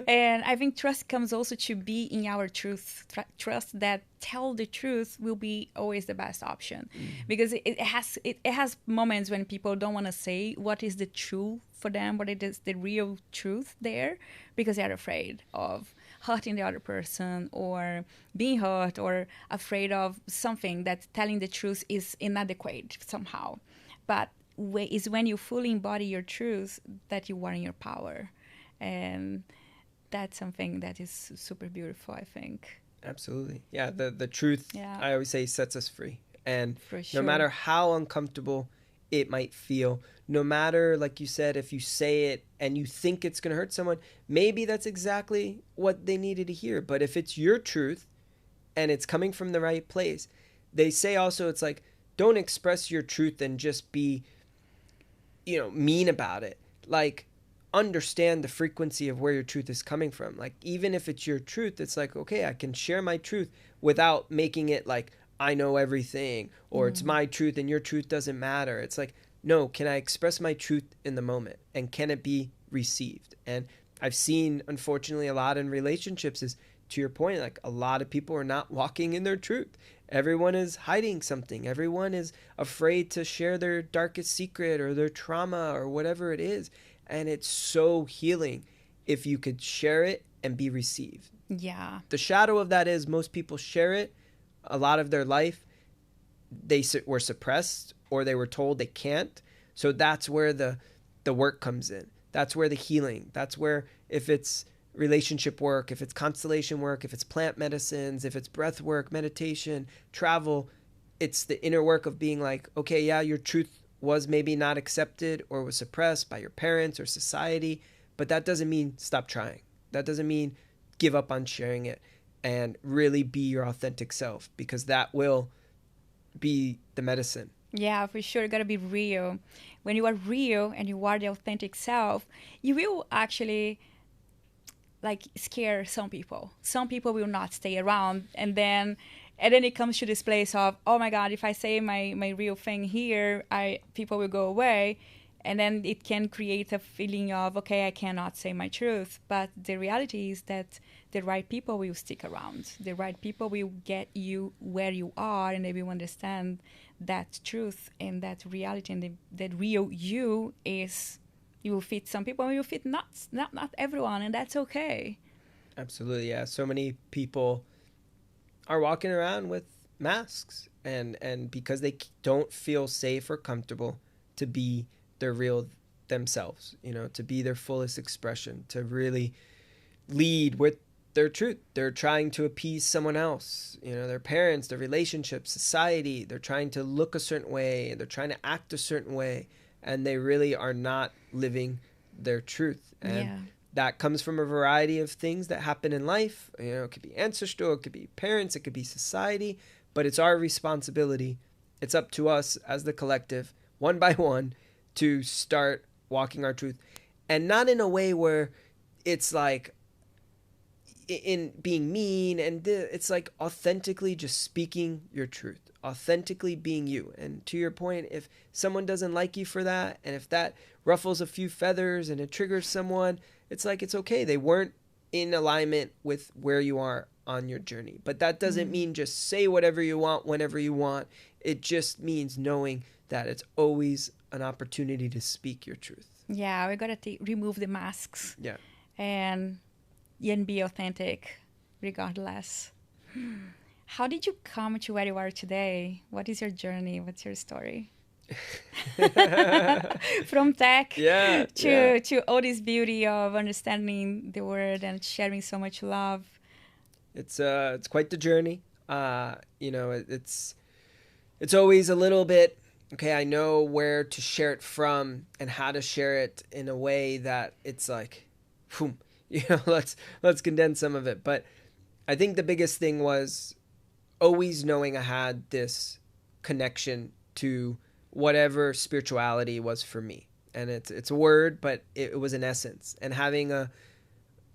And I think trust comes also to be in our truth. Trust that tell the truth will be always the best option. Because it has moments when people don't want to say what is the truth for them, what it is the real truth there, because they're afraid of hurting the other person or being hurt, or afraid of something that telling the truth is inadequate somehow. But is when you fully embody your truth that you are in your power. And that's something that is super beautiful, I think. Absolutely. Yeah, the truth, I always say, sets us free. And For sure. No matter how uncomfortable it might feel, no matter, like you said, if you say it and you think it's going to hurt someone, maybe that's exactly what they needed to hear. But if it's your truth and it's coming from the right place, they say also, it's like, don't express your truth and just be, mean about it. Like, understand the frequency of where your truth is coming from. Like, even if it's your truth, it's like, okay, I can share my truth without making it like I know everything, or it's my truth and your truth doesn't matter. It's like, no, can I express my truth in the moment, and can it be received? And I've seen, unfortunately, a lot in relationships is, to your point, like, a lot of people are not walking in their truth. Everyone is hiding something. Everyone is afraid to share their darkest secret or their trauma or whatever it is. And it's so healing if you could share it and be received. Yeah. The shadow of that is most people share it a lot of their life. They were suppressed, or they were told they can't. So that's where the work comes in. That's where the healing. That's where, if it's relationship work, if it's constellation work, if it's plant medicines, if it's breath work, meditation, travel, it's the inner work of being like, okay, yeah, your truth was maybe not accepted or was suppressed by your parents or society, but that doesn't mean stop trying. That doesn't mean give up on sharing it. and really be your authentic self, because that will be the medicine. Yeah, for sure. You gotta be real. When you are real and you are the authentic self, you will actually like scare some people. Some people will not stay around, and then it comes to this place of, oh my god, if I say my real thing here, I people will go away, and then it can create a feeling of, okay, I cannot say my truth. But the reality is that the right people will stick around. The right people will get you where you are, and they will understand that truth and that reality, and that real you is, you will fit some people and you will fit not everyone, and that's okay. Absolutely, yeah. So many people are walking around with masks, and because they don't feel safe or comfortable to be their real themselves, to be their fullest expression, to really lead with their truth. They're trying to appease someone else, their parents, their relationships, society. They're trying to look a certain way, they're trying to act a certain way, and they really are not living their truth. And Yeah. that comes from a variety of things that happen in life. It could be ancestral, it could be parents, it could be society, but it's our responsibility. It's up to us as the collective, one by one, to start walking our truth. And not in a way where it's like in being mean, and it's like authentically just speaking your truth, authentically being you. And to your point, if someone doesn't like you for that, and if that ruffles a few feathers and it triggers someone, it's like, it's okay, they weren't in alignment with where you are on your journey. But that doesn't mean just say whatever you want whenever you want. It just means knowing that it's always an opportunity to speak your truth. Yeah, we gotta remove the masks. Yeah. And be authentic regardless. How did you come to where you are today? What is your journey? What's your story? From tech to all this beauty of understanding the word and sharing so much love. It's quite the journey. It's always a little bit, okay, I know where to share it from and how to share it in a way that it's like, boom, let's condense some of it. But I think the biggest thing was always knowing I had this connection to whatever spirituality was for me. And it's a word, but it was an essence. And having a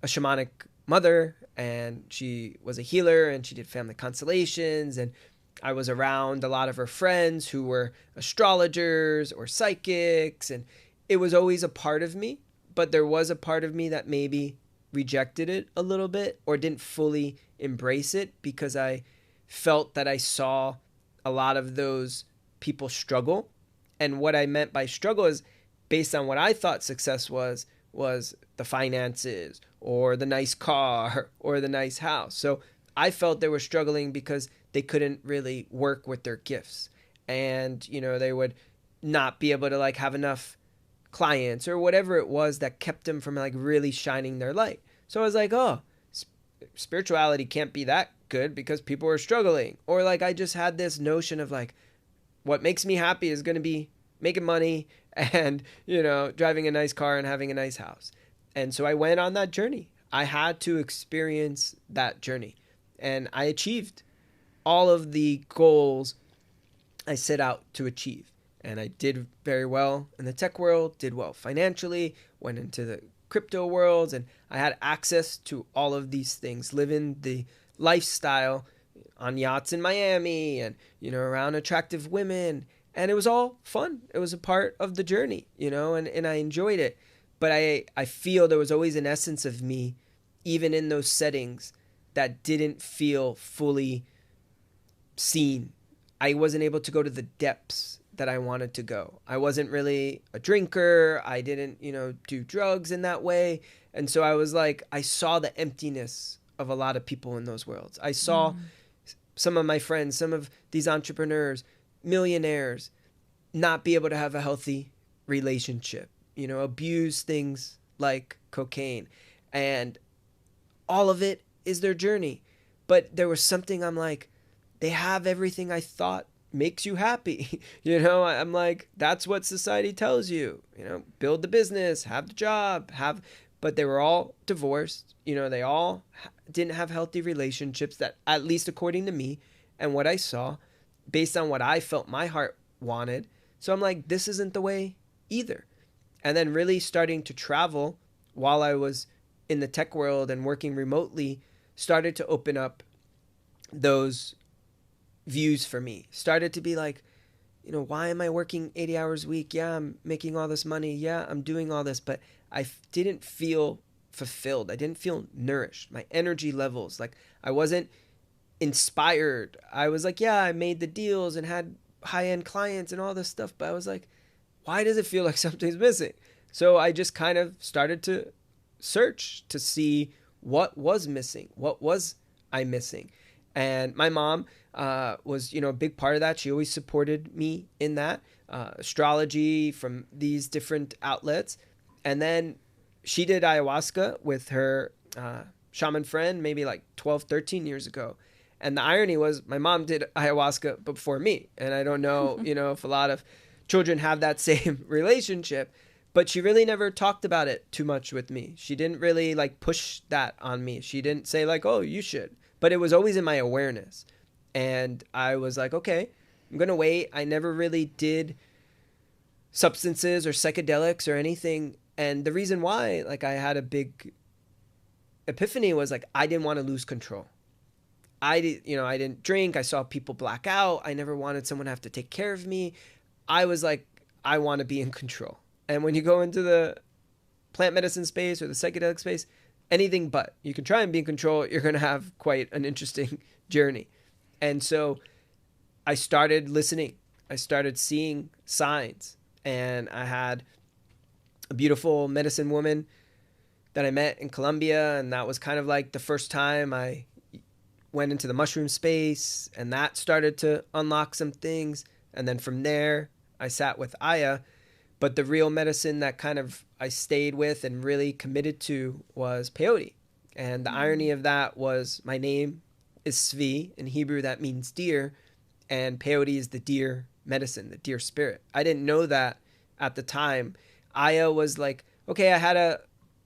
shamanic mother, and she was a healer, and she did family constellations, and I was around a lot of her friends who were astrologers or psychics, and it was always a part of me. But there was a part of me that maybe rejected it a little bit or didn't fully embrace it, because I felt that I saw a lot of those people struggle. And what I meant by struggle is based on what I thought success was the finances or the nice car or the nice house. So I felt they were struggling because they couldn't really work with their gifts, and they would not be able to like have enough clients or whatever it was that kept them from like really shining their light. So I was like, oh, spirituality can't be that good because people are struggling. Or like I just had this notion of like, what makes me happy is going to be making money and driving a nice car and having a nice house. And so I went on that journey. I had to experience that journey, and I achieved all of the goals I set out to achieve. And I did very well in the tech world, did well financially, went into the crypto worlds, and I had access to all of these things, living the lifestyle on yachts in Miami and, around attractive women. And it was all fun. It was a part of the journey, and I enjoyed it. But I feel there was always an essence of me, even in those settings, that didn't feel fully seen. I wasn't able to go to the depths that I wanted to go. I wasn't really a drinker. I didn't, do drugs in that way. And so I was like, I saw the emptiness of a lot of people in those worlds. I saw some of my friends, some of these entrepreneurs, millionaires, not be able to have a healthy relationship, abuse things like cocaine. And all of it is their journey. But there was something I'm like, they have everything I thought makes you happy. I'm like, that's what society tells you, build the business, have the job, have but they were all divorced. You know, they all didn't have healthy relationships, that at least according to me and what I saw, based on what I felt my heart wanted. So I'm like, this isn't the way either. And then really starting to travel while I was in the tech world and working remotely started to open up those views for me. Started to be like, you know, why am I working 80 hours a week? Yeah, I'm making all this money. Yeah, I'm doing all this, but I didn't feel fulfilled. I didn't feel nourished. My energy levels, like I wasn't inspired. I was like, yeah, I made the deals and had high-end clients and all this stuff, but I was like, why does it feel like something's missing? So I just kind of started to search to see what was missing. What was I missing? And my mom was, you know, a big part of that. She always supported me in that, astrology from these different outlets. And then she did ayahuasca with her shaman friend maybe like 12, 13 years ago. And the irony was my mom did ayahuasca before me. And I don't know, you know, if a lot of children have that same relationship, but she really never talked about it too much with me. She didn't really like push that on me. She didn't say like, oh, you should. But it was always in my awareness. And I was like, okay, I'm going to wait. I never really did substances or psychedelics or anything. And the reason why, like, I had a big epiphany was like, I didn't want to lose control. I didn't drink. I saw people black out. I never wanted someone to have to take care of me. I was like, I want to be in control. And when you go into the plant medicine space or the psychedelic space, anything but. You can try and be in control. You're going to have quite an interesting journey. And so I started listening. I started seeing signs. And I had a beautiful medicine woman that I met in Colombia. And that was kind of like the first time I went into the mushroom space. And that started to unlock some things. And then from there, I sat with Aya. But the real medicine that kind of I stayed with and really committed to was peyote. And the irony of that was my name is Svi. In Hebrew, that means deer. And peyote is the deer medicine, the deer spirit. I didn't know that at the time. Aya was like, okay, I had a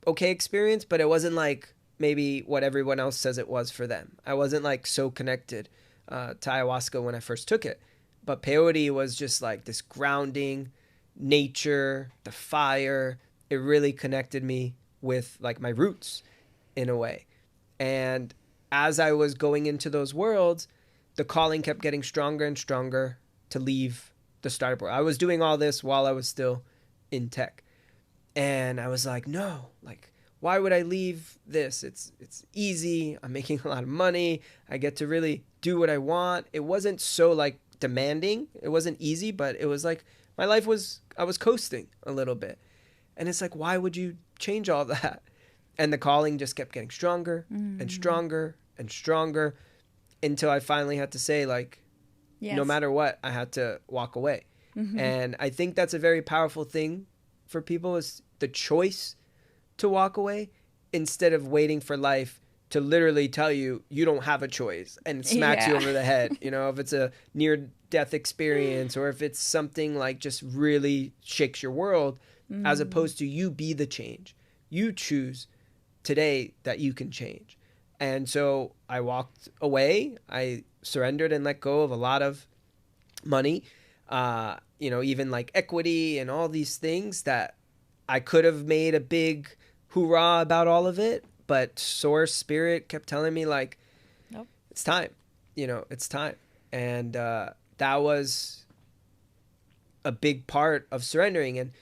okay experience, but it wasn't like maybe what everyone else says it was for them. I wasn't like so connected to ayahuasca when I first took it. But peyote was just like this grounding nature, the fire. It really connected me with like my roots in a way. And as I was going into those worlds, the calling kept getting stronger and stronger to leave the startup world. I was doing all this while I was still in tech. And I was like, no, like, why would I leave this? It's easy. I'm making a lot of money. I get to really do what I want. It wasn't so like demanding. It wasn't easy, but it was like my life was, I was coasting a little bit. And it's like, why would you change all that? And the calling just kept getting stronger and stronger and stronger until I finally had to say, like, Yes. no matter what, I had to walk away. And I think that's a very powerful thing for people, is the choice to walk away instead of waiting for life to literally tell you you don't have a choice and smacks you over the head. You know, if it's a near death experience or if it's something like just really shakes your world, as opposed to you be the change. You choose today that you can change. And so I walked away. I surrendered and let go of a lot of money, you know, even like equity and all these things that I could have made a big hoorah about all of it. But Source Spirit kept telling me like, Nope. It's time, you know, it's time. And that was a big part of surrendering. And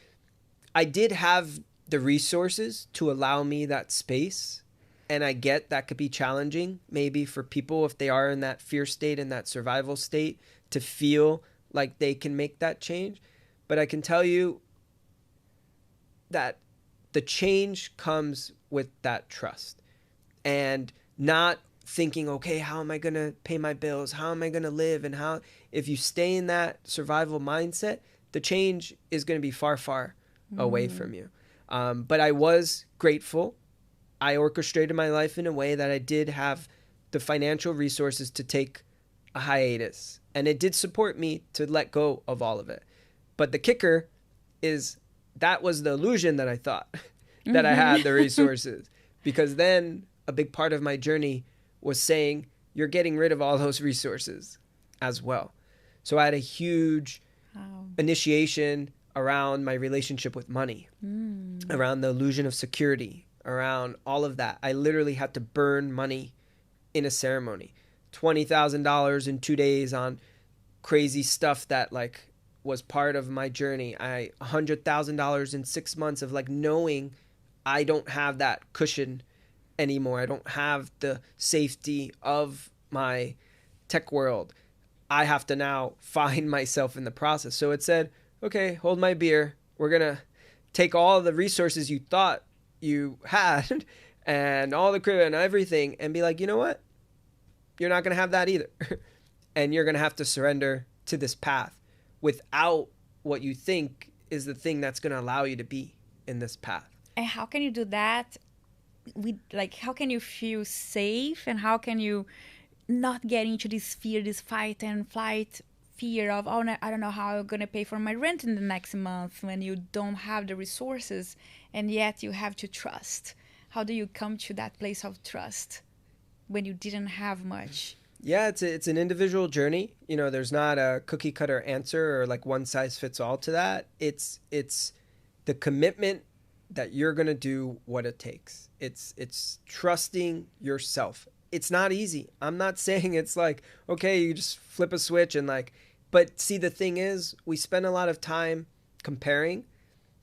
I did have the resources to allow me that space. And I get that could be challenging maybe for people if they are in that fear state, in that survival state, to feel like they can make that change. But I can tell you that the change comes with that trust and not thinking, okay, how am I going to pay my bills? How am I going to live? And how, if you stay in that survival mindset, the change is going to be far, far away from you. But I was grateful. I orchestrated my life in a way that I did have the financial resources to take a hiatus. And it did support me to let go of all of it. But the kicker is that was the illusion that I thought. that I had the resources. Because then a big part of my journey was saying, you're getting rid of all those resources as well. So I had a huge initiation around my relationship with money, around the illusion of security, around all of that. I literally had to burn money in a ceremony. $20,000 in 2 days on crazy stuff that like was part of my journey. $100,000 in 6 months of like knowing I don't have that cushion anymore. I don't have the safety of my tech world. I have to now find myself in the process. So it said, okay, hold my beer. We're going to take all the resources you thought you had and all the crypto and everything and be like, you know what? You're not going to have that either. And you're going to have to surrender to this path without what you think is the thing that's going to allow you to be in this path. And how can you do that? How can you feel safe, and how can you not get into this fear, this fight and flight fear of, oh, no, I don't know how I'm going to pay for my rent in the next month, when you don't have the resources and yet you have to trust? How do you come to that place of trust when you didn't have much? Yeah, it's an individual journey. You know, there's not a cookie cutter answer or like one size fits all to that. It's the commitment that you're going to do what it takes. It's trusting yourself. It's not easy. I'm not saying it's like, okay, you just flip a switch and like, but see, the thing is, we spend a lot of time comparing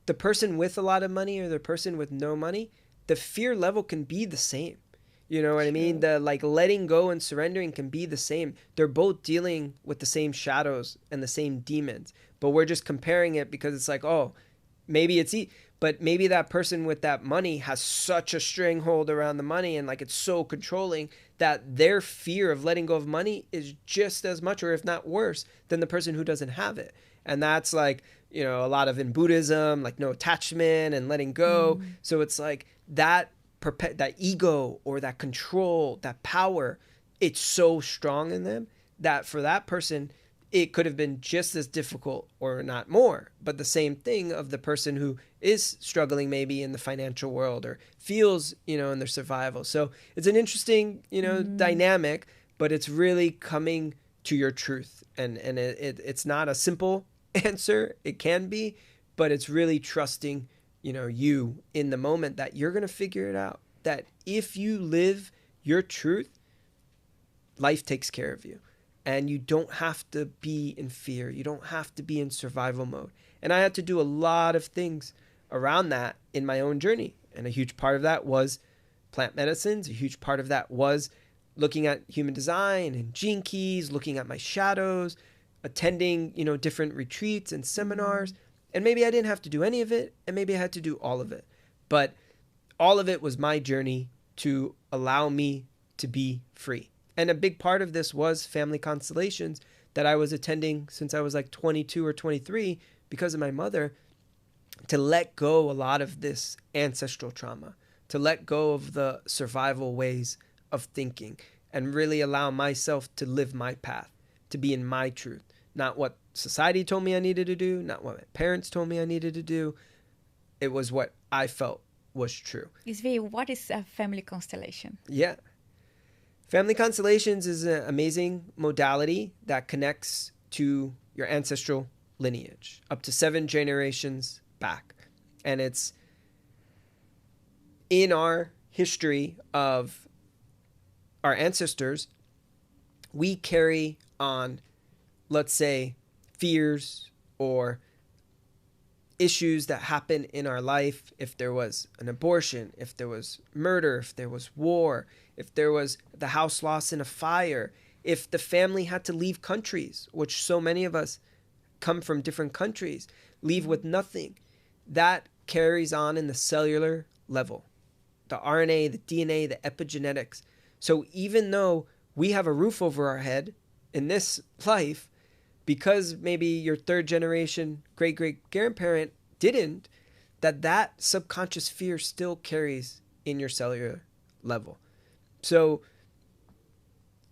the person with a lot of money or the person with no money. The fear level can be the same. You know what I mean? The like letting go and surrendering can be the same. They're both dealing with the same shadows and the same demons, but we're just comparing it because it's like, oh, maybe it's but maybe that person with that money has such a stranglehold around the money and like it's so controlling that their fear of letting go of money is just as much, or if not worse, than the person who doesn't have it. And that's like, you know, a lot of in Buddhism, like no attachment and letting go. So it's like that ego or that control, that power, it's so strong in them that for that person, it could have been just as difficult or not more, but the same thing of the person who is struggling maybe in the financial world or feels, you know, in their survival. So it's an interesting, you know, dynamic, but it's really coming to your truth. And it's not a simple answer. It can be, but it's really trusting, you know, you in the moment that you're going to figure it out. That if you live your truth, life takes care of you. And you don't have to be in fear. You don't have to be in survival mode. And I had to do a lot of things around that in my own journey. And a huge part of that was plant medicines. A huge part of that was looking at human design and gene keys, looking at my shadows, attending, you know, different retreats and seminars. And maybe I didn't have to do any of it, and maybe I had to do all of it. But all of it was my journey to allow me to be free. And a big part of this was family constellations that I was attending since I was like 22 or 23 because of my mother, to let go a lot of this ancestral trauma, to let go of the survival ways of thinking and really allow myself to live my path, to be in my truth, not what society told me I needed to do, not what my parents told me I needed to do. It was what I felt was true. Svi, what is a family constellation? Yeah. Family constellations is an amazing modality that connects to your ancestral lineage up to 7 generations back. And it's in our history of our ancestors, we carry on, let's say, fears or issues that happen in our life. If there was an abortion, if there was murder, if there was war, if there was the house lost in a fire, if the family had to leave countries, which so many of us come from different countries, leave with nothing, that carries on in the cellular level. The RNA, the DNA, the epigenetics. So even though we have a roof over our head in this life, because maybe your 3rd generation great-great-grandparent didn't, that subconscious fear still carries in your cellular level. So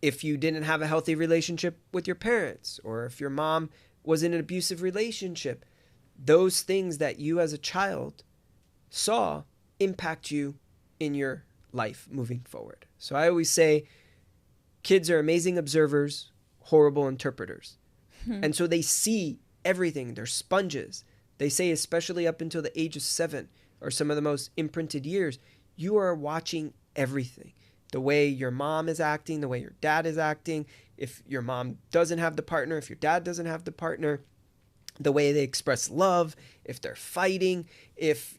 if you didn't have a healthy relationship with your parents, or if your mom was in an abusive relationship, those things that you as a child saw impact you in your life moving forward. So I always say kids are amazing observers, horrible interpreters. And so they see everything. They're sponges. They say, especially up until the age of 7 or some of the most imprinted years, you are watching everything. The way your mom is acting, the way your dad is acting, if your mom doesn't have the partner, if your dad doesn't have the partner, the way they express love, if they're fighting, if,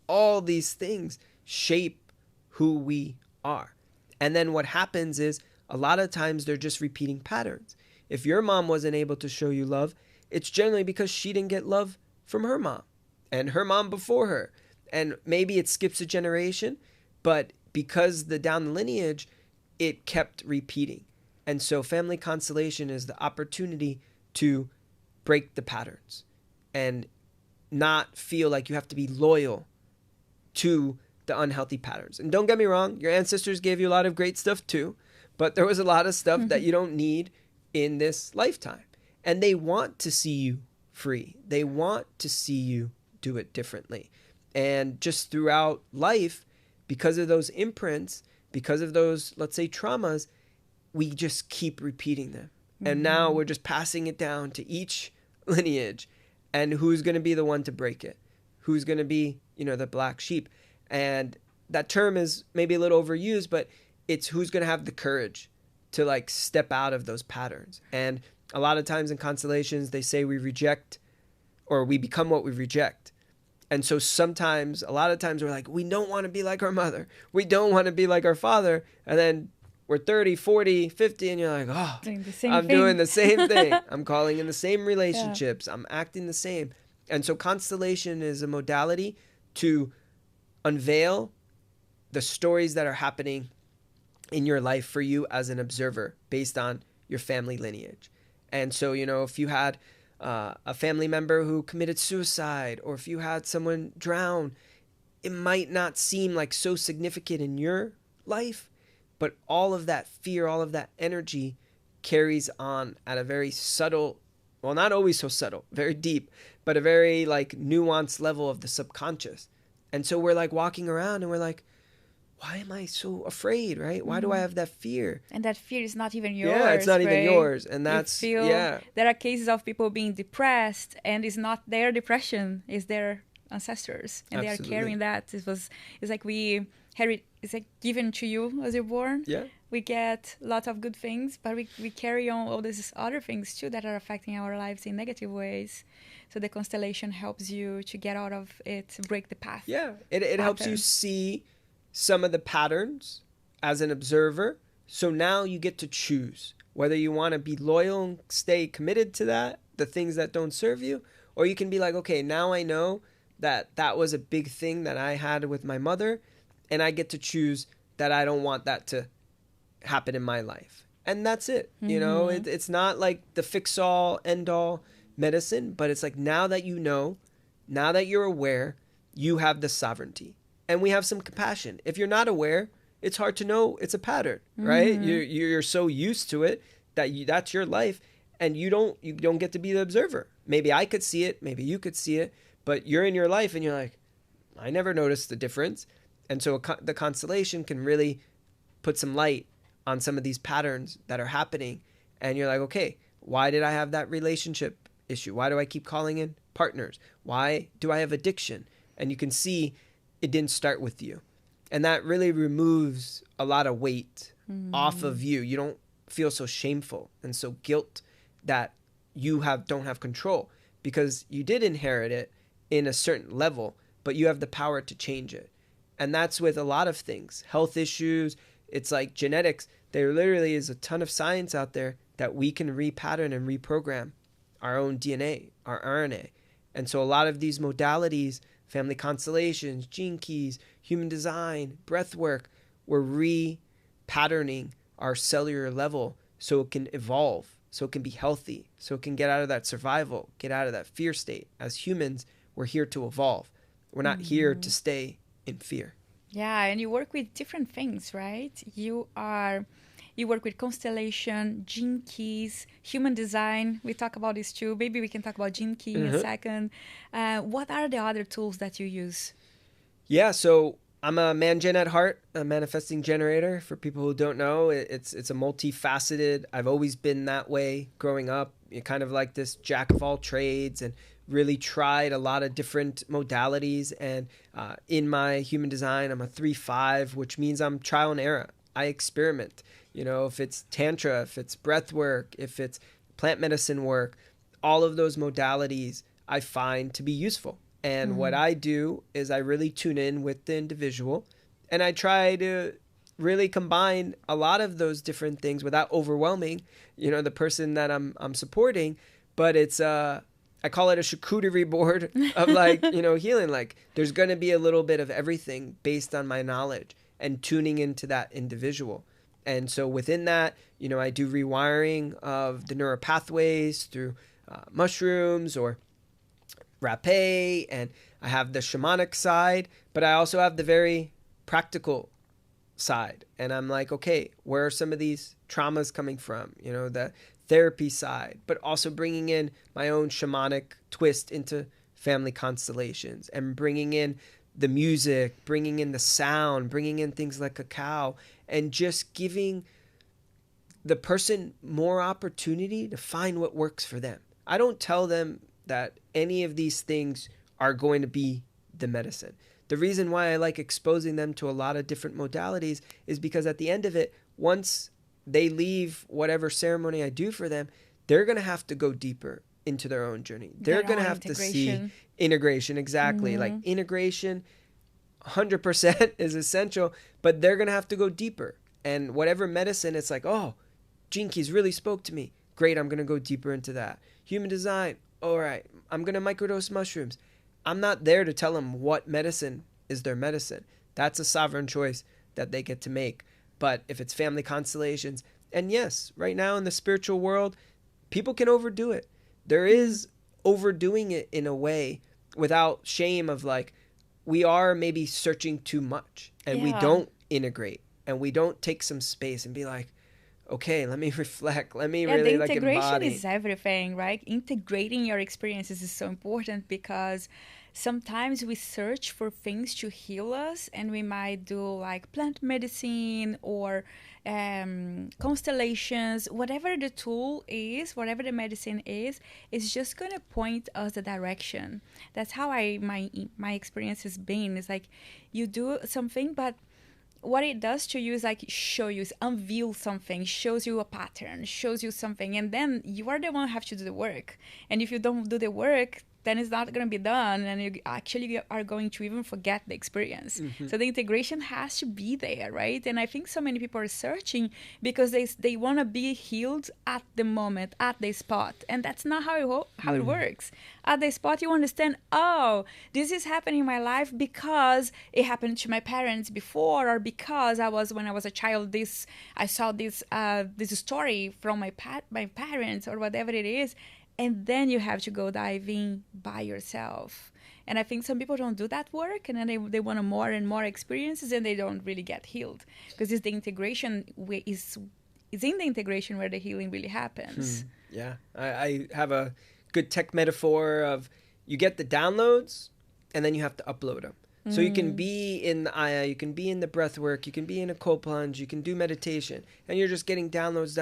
all these things shape who we are. And then what happens is a lot of times they're just repeating patterns. If your mom wasn't able to show you love, it's generally because she didn't get love from her mom and her mom before her. And maybe it skips a generation, but because down the lineage, it kept repeating. And so family constellation is the opportunity to break the patterns and not feel like you have to be loyal to the unhealthy patterns. And don't get me wrong, your ancestors gave you a lot of great stuff too, but there was a lot of stuff that you don't need in this lifetime. And they want to see you free. They want to see you do it differently. And just throughout life, because of those imprints, because of those, let's say, traumas, we just keep repeating them. And now we're just passing it down to each lineage. And who's going to be the one to break it? Who's going to be, the black sheep? And that term is maybe a little overused, but it's who's going to have the courage to step out of those patterns. And a lot of times in constellations, they say we reject or we become what we reject. And so sometimes, a lot of times we're like, we don't want to be like our mother. We don't want to be like our father. And then we're 30, 40, 50, and you're like, oh, I'm doing the same thing. I'm calling in the same relationships. Yeah. I'm acting the same. And so constellation is a modality to unveil the stories that are happening in your life for you as an observer based on your family lineage. And so, if you had a family member who committed suicide, or if you had someone drown, it might not seem like so significant in your life, but all of that fear, all of that energy carries on at a very subtle, well, not always so subtle, very deep, but a very nuanced level of the subconscious. And so we're walking around and we're like, why am I so afraid, right? Why do I have that fear? And that fear is not even yours. Yeah, it's not right? even yours. And that's, there are cases of people being depressed, and it's not their depression, it's their ancestors. And Absolutely. They are carrying that. It's like it's like given to you as you're born. Yeah. We get lots of good things, but we carry on all these other things too that are affecting our lives in negative ways. So the constellation helps you to get out of it, break the path. Yeah, it helps you see some of the patterns as an observer. So now you get to choose whether you want to be loyal and stay committed to the things that don't serve you, or you can be like, okay, now I know that was a big thing that I had with my mother, and I get to choose that I don't want that to happen in my life. And that's it. It's not like the fix-all, end-all medicine, but it's like now that you know, now that you're aware, you have the sovereignty. And we have some compassion. If you're not aware, it's hard to know it's a pattern, right? You're so used to it that that's your life, and you don't get to be the observer. Maybe I could see it, maybe you could see it, but you're in your life and you're like, I never noticed the difference. And so the constellation can really put some light on some of these patterns that are happening. And you're like, okay, why did I have that relationship issue? Why do I keep calling in partners? Why do I have addiction? And you can see it didn't start with you. And that really removes a lot of weight off of you. You don't feel so shameful and so guilt that you don't have control, because you did inherit it in a certain level, but you have the power to change it. And that's with a lot of things, health issues. It's like genetics. There literally is a ton of science out there that we can repattern and reprogram our own DNA, our RNA. And so a lot of these modalities, family constellations, gene keys, human design, breath work, we're repatterning our cellular level so it can evolve, so it can be healthy, so it can get out of that survival, get out of that fear state. As humans, we're here to evolve. We're not here to stay in fear. Yeah, and you work with different things, right? You work with constellation, gene keys, human design. We talk about this too. Maybe we can talk about gene key in a second. What are the other tools that you use? Yeah, so I'm a man gen at heart, a manifesting generator. For people who don't know, it's a multifaceted. I've always been that way growing up. You're kind of like this jack of all trades, and really tried a lot of different modalities. And in my human design, I'm a 3-5, which means I'm trial and error. I experiment. You know, if it's tantra, if it's breath work, if it's plant medicine work, all of those modalities I find to be useful. And what I do is I really tune in with the individual, and I try to really combine a lot of those different things without overwhelming, the person that I'm supporting. But it's I call it a charcuterie board of like, healing. Like there's going to be a little bit of everything based on my knowledge and tuning into that individual. And so within that, I do rewiring of the neural pathways through mushrooms or rapé, and I have the shamanic side, but I also have the very practical side. And I'm like, okay, where are some of these traumas coming from? The therapy side, but also bringing in my own shamanic twist into family constellations, and bringing in the music, bringing in the sound, bringing in things like cacao, and just giving the person more opportunity to find what works for them. I don't tell them that any of these things are going to be the medicine. The reason why I like exposing them to a lot of different modalities is because at the end of it, once they leave whatever ceremony I do for them, they're going to have to go deeper into their own journey. They're going to have to see integration. Exactly. Like integration 100% is essential, but they're going to have to go deeper. And whatever medicine, it's like, oh, Gene Keys really spoke to me. Great, I'm going to go deeper into that. Human design, all right, I'm going to microdose mushrooms. I'm not there to tell them what medicine is their medicine. That's a sovereign choice that they get to make. But if it's family constellations, and yes, right now in the spiritual world, people can overdo it. There is overdoing it in a way without shame of like, we are maybe searching too much, and we don't integrate, and we don't take some space and be like, okay, let me reflect. Let me really like embody. Integration is everything, right? Integrating your experiences is so important, because sometimes we search for things to heal us, and we might do like plant medicine or constellations, whatever the tool is, whatever the medicine is, it's just going to point us the direction. That's how my experience has been. It's like you do something, but what it does to you is like show you, unveil something, shows you a pattern, shows you something, and then you are the one who have to do the work. And if you don't do the work, then it's not going to be done, and you actually are going to even forget the experience. So the integration has to be there, right? And I think so many people are searching because they want to be healed at the moment, at the spot, and that's not how it works. At the spot, you understand, oh, this is happening in my life because it happened to my parents before, or because when I was a child, I saw this story from my parents, or whatever it is. And then you have to go dive in by yourself. And I think some people don't do that work, and then they want more and more experiences, and they don't really get healed. Because it's the integration, is in the integration where the healing really happens. Yeah. I have a good tech metaphor of you get the downloads, and then you have to upload them. So you can be in the Aya, you can be in the breath work, you can be in a cold plunge, you can do meditation, and you're just getting downloads.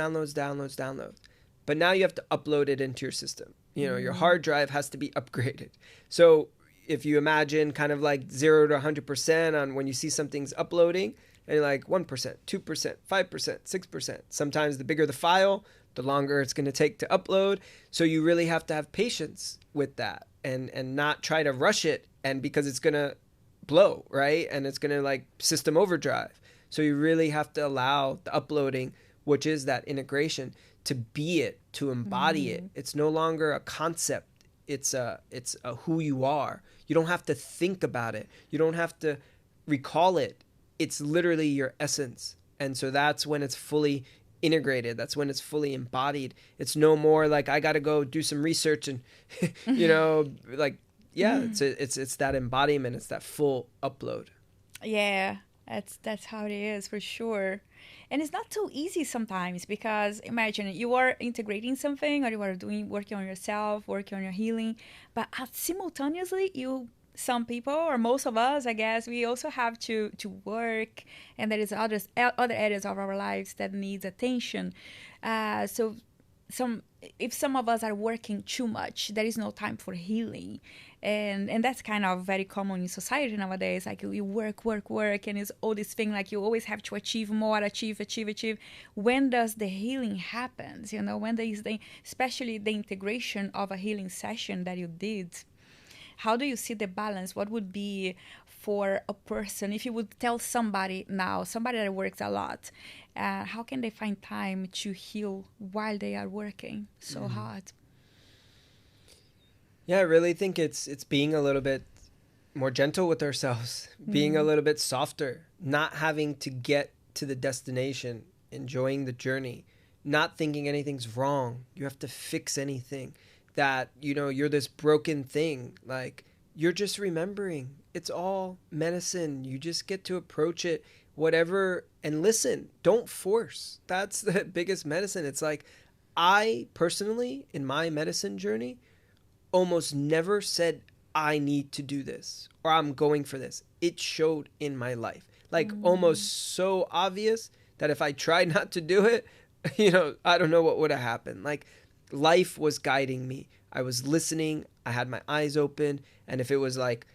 But now you have to upload it into your system. Your hard drive has to be upgraded. So if you imagine kind of like 0 to 100% on when you see something's uploading, and you're like 1%, 2%, 5%, 6%. Sometimes the bigger the file, the longer it's going to take to upload. So you really have to have patience with that, and not try to rush it, and because it's going to blow, right? And it's going to like system overdrive. So you really have to allow the uploading, which is that integration, to be it, to embody it. It's no longer a concept. It's a who you are. You don't have to think about it. You don't have to recall it. It's literally your essence. And so that's when it's fully integrated. That's when it's fully embodied. It's no more like I got to go do some research and like it's that embodiment. It's that full upload. Yeah, that's how it is for sure. And it's not so easy sometimes, because imagine you are integrating something, or you are working on yourself, working on your healing, but simultaneously you some people, or most of us, I guess, we also have to work, and there is other areas of our lives that needs attention. So some if some of us are working too much, there is no time for healing. And that's kind of very common in society nowadays. Like you work, and it's all this thing like you always have to achieve more, achieve. When does the healing happens? When there is especially the integration of a healing session that you did. How do you see the balance? What would be for a person, if you would tell somebody now, somebody that works a lot, how can they find time to heal while they are working so hard? Yeah, I really think it's being a little bit more gentle with ourselves, being a little bit softer, not having to get to the destination, enjoying the journey, not thinking anything's wrong. You have to fix anything, that, you're this broken thing. Like, you're just remembering. It's all medicine. You just get to approach it, whatever, and listen. Don't force. That's the biggest medicine. It's like, I personally, in my medicine journey, almost never said, I need to do this or I'm going for this. It showed in my life. Like, almost so obvious that if I tried not to do it, I don't know what would have happened. Like, life was guiding me. I was listening. I had my eyes open. And if it was like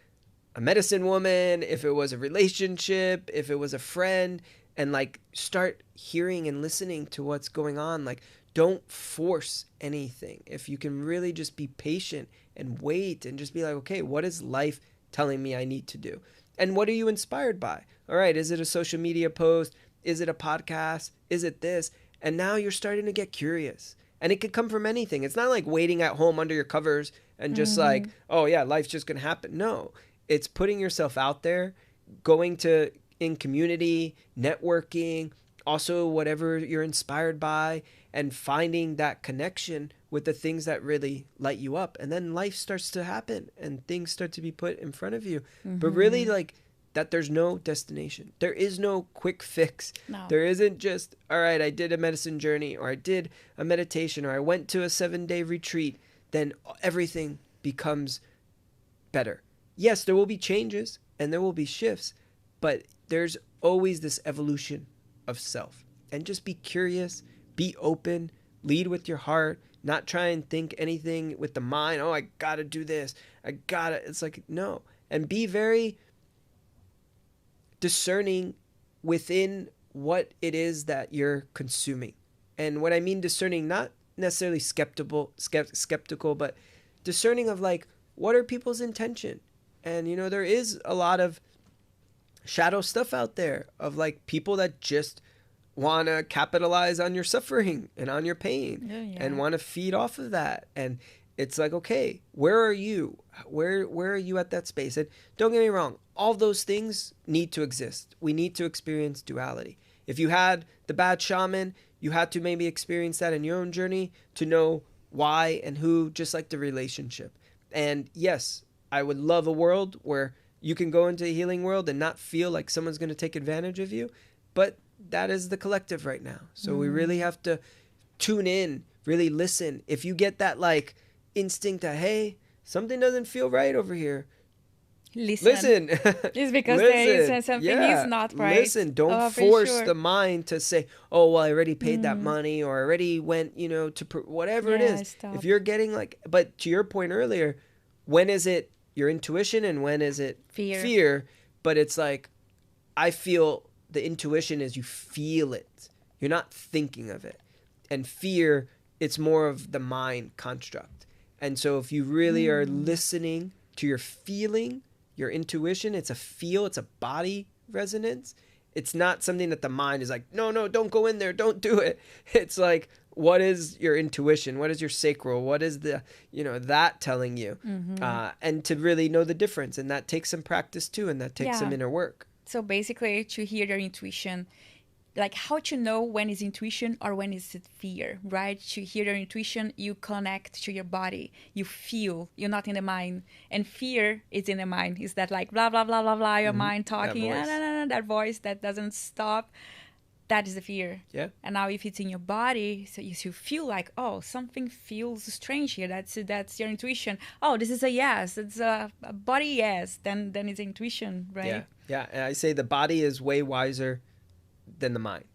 a medicine woman, if it was a relationship, if it was a friend, and like start hearing and listening to what's going on. Like, don't force anything. If you can really just be patient and wait and just be like, okay, what is life telling me I need to do? And what are you inspired by? All right, is it a social media post? Is it a podcast? Is it this? And now you're starting to get curious. And it could come from anything. It's not like waiting at home under your covers and just like, oh yeah, life's just going to happen. No, it's putting yourself out there, going to in community, networking, also whatever you're inspired by, and finding that connection with the things that really light you up. And then life starts to happen and things start to be put in front of you. But really, like, that there's no destination. There is no quick fix. No. There isn't just, all right, I did a medicine journey, or I did a meditation, or I went to a 7-day retreat. Then everything becomes better. Yes, there will be changes and there will be shifts, but there's always this evolution of self. And just be curious, be open, lead with your heart, not try and think anything with the mind. Oh, I gotta do this. It's like, no. And be very discerning within what it is that you're consuming. And what I mean discerning, not necessarily skeptical, but discerning of like, what are people's intention? And, there is a lot of shadow stuff out there of like people that just want to capitalize on your suffering and on your pain and want to feed off of that. And it's like, okay, where are you? Where are you at that space? And don't get me wrong, all those things need to exist. We need to experience duality. If you had the bad shaman, you had to maybe experience that in your own journey to know why and who, just like the relationship. And yes, I would love a world where you can go into the healing world and not feel like someone's going to take advantage of you. But that is the collective right now. So we really have to tune in, really listen. If you get that like instinct that, hey, something doesn't feel right over here, listen. It's because there is something is not right. Listen, don't force the mind to say, oh, well, I already paid that money, or I already went, to whatever it is. Stop. If you're getting like, but to your point earlier, when is it your intuition and when is it fear? But it's like, I feel the intuition is you feel it. You're not thinking of it. And fear, it's more of the mind construct. And so if you really are listening to your feeling, your intuition, it's a feel, it's a body resonance. It's not something that the mind is like, no, don't go in there, don't do it. It's like, what is your intuition? What is your sacral? What is the, that telling you? And to really know the difference. And that takes some practice too. And that takes some inner work. So basically, to hear your intuition, like how to know when is intuition or when is it fear, right? To hear your intuition, you connect to your body, you feel, you're not in the mind. And fear is in the mind. Is that like blah, blah, blah, blah, blah, your mind talking, that voice that doesn't stop. that is the fear. Yeah. And now if it's in your body, so you feel like, oh, something feels strange here. That's your intuition. Oh, this is a yes. It's a body yes. Then it's intuition, right? Yeah. Yeah. And I say the body is way wiser than the mind.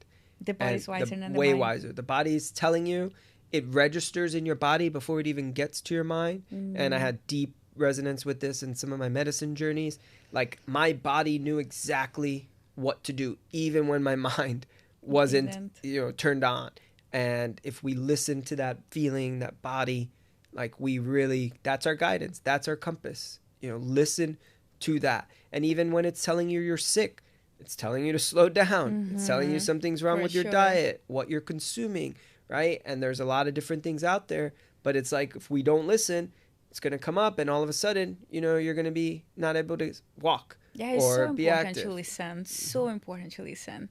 The body's wiser than the way mind. wiser. The body's telling you, it registers in your body before it even gets to your mind. And I had deep resonance with this in some of my medicine journeys. Like my body knew exactly what to do, even when my mind wasn't turned on. And if we listen to that feeling, that body, like we really, that's our guidance, that's our compass. Listen to that. And even when it's telling you you're sick, it's telling you to slow down. It's telling you something's wrong with your diet, what you're consuming, right? And there's a lot of different things out there, but it's like if we don't listen, it's going to come up, and all of a sudden, you're going to be not able to walk or be active. To listen. So important to listen.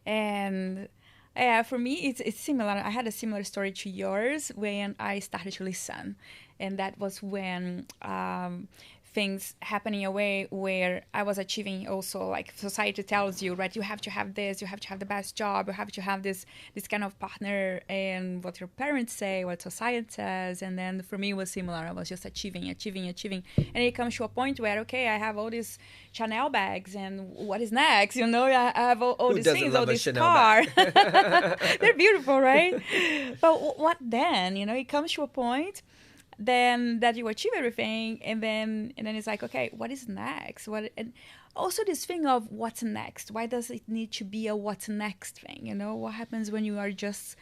And for me, it's similar. I had a similar story to yours when I started to listen. And that was when things happening in a way where I was achieving also, like society tells you, right, you have to have this, you have to have the best job, you have to have this kind of partner, and what your parents say, what society says. And then for me it was similar. I was just achieving. And it comes to a point where, okay, I have all these Chanel bags, and what is next? I have all these things, all this car. They're beautiful, right? But what then? It comes to a point then that you achieve everything, and then it's like, okay, what is next? And also this thing of what's next. Why does it need to be a what's next thing? What happens when you just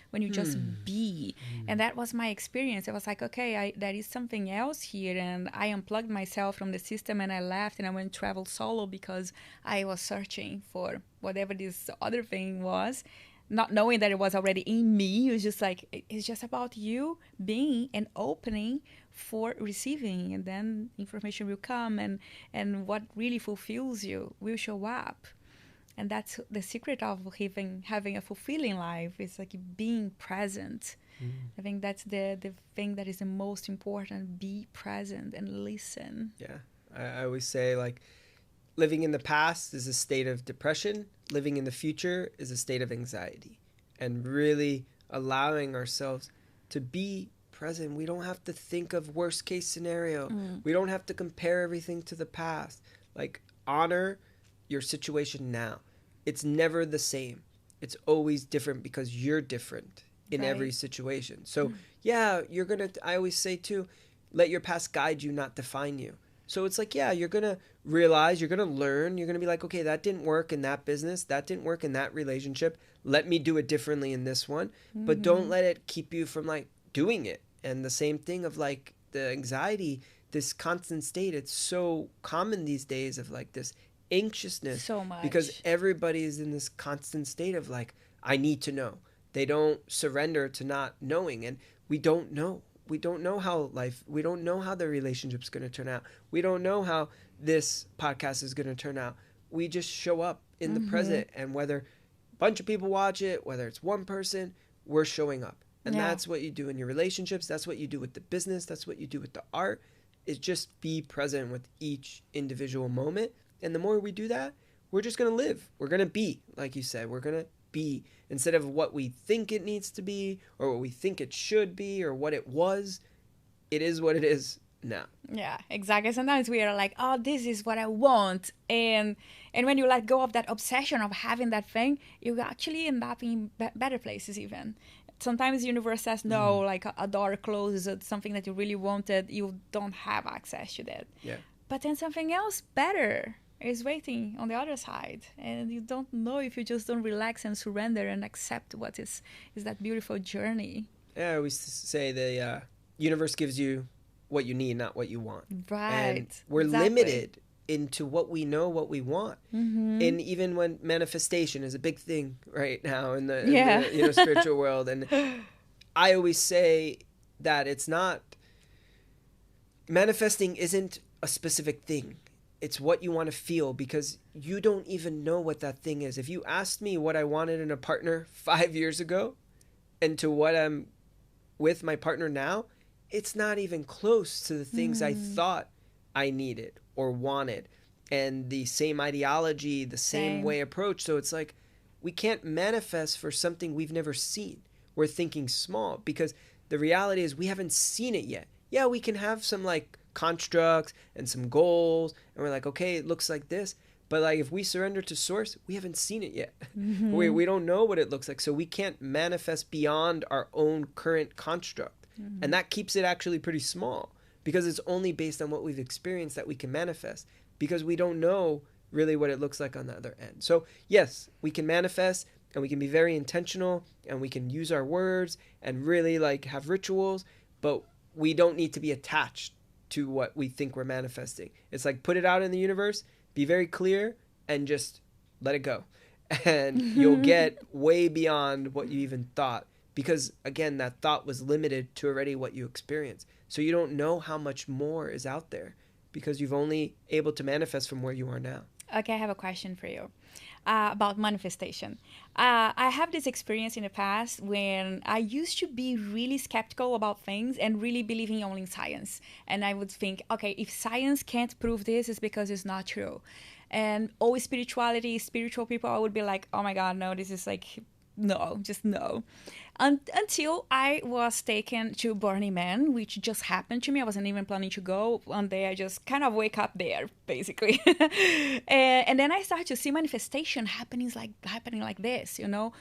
be? And that was my experience. I was like, okay, there is something else here, and I unplugged myself from the system, and I left, and I went to travel solo because I was searching for whatever this other thing was, not knowing that it was already in me. It was just like, it's just about you being and opening for receiving, and then information will come, and what really fulfills you will show up. And that's the secret of having a fulfilling life. It's like being present. I think that's the thing that is the most important. Be present and listen. Yeah. I always say, like, living in the past is a state of depression. Living in the future is a state of anxiety. And really allowing ourselves to be present. We don't have to think of worst case scenario. We don't have to compare everything to the past. Like, honor your situation now. It's never the same. It's always different because you're different in every situation. So yeah, I always say too, let your past guide you, not define you. So it's like, yeah, you're going to realize, you're going to learn, you're going to be like, okay, that didn't work in that business, that didn't work in that relationship. Let me do it differently in this one. But don't let it keep you from like doing it. And the same thing of like the anxiety, this constant state, it's so common these days of like this anxiousness. So much. Because everybody is in this constant state of like, I need to know. They don't surrender to not knowing. And we don't know. We don't know how we don't know how the relationship's going to turn out. We don't know how this podcast is going to turn out. We just show up in the present, and whether a bunch of people watch it, whether it's one person, we're showing up. And that's what you do in your relationships. That's what you do with the business. That's what you do with the art, is just be present with each individual moment. And the more we do that, we're just going to live. We're going to be, like you said, we're going to be, instead of what we think it needs to be or what we think it should be or what it was. It is what it is now. Yeah, exactly. Sometimes we are like, oh, this is what I want, and when you let go of that obsession of having that thing, you actually end up in better places. Even sometimes the universe says no, like a door closes at something that you really wanted, you don't have access to that. Yeah. But then something else better is waiting on the other side, and you don't know if you just don't relax and surrender and accept what is that beautiful journey. Yeah, I always say the universe gives you what you need, not what you want. Right. And we're limited into what we know, what we want. And even when manifestation is a big thing right now in the spiritual world, and I always say that it's not, manifesting isn't a specific thing. It's what you want to feel, because you don't even know what that thing is. If you asked me what I wanted in a partner 5 years ago and to what I'm with my partner now, it's not even close to the things I thought I needed or wanted. And the same ideology, the same way approach. So it's like, we can't manifest for something we've never seen. We're thinking small because the reality is we haven't seen it yet. Yeah, we can have some like constructs and some goals, and we're like, okay, it looks like this. But like if we surrender to source, we haven't seen it yet. We don't know what it looks like. So we can't manifest beyond our own current construct. And that keeps it actually pretty small because it's only based on what we've experienced that we can manifest because we don't know really what it looks like on the other end. So yes, we can manifest and we can be very intentional and we can use our words and really like have rituals, but we don't need to be attached to what we think we're manifesting. It's like put it out in the universe, be very clear, and just let it go. And you'll get way beyond what you even thought because, again, that thought was limited to already what you experienced. So you don't know how much more is out there because you've only able to manifest from where you are now. Okay, I have a question for you about manifestation. I have this experience in the past when I used to be really skeptical about things and really believing only in science. And I would think, okay, if science can't prove this, it's because it's not true. And always spirituality, spiritual people, I would be like, oh my God, no, this is like, no, just no. Until I was taken to Burning Man, which just happened to me. I wasn't even planning to go. One day I just kind of wake up there, basically. And then I started to see manifestation happening like this, you know.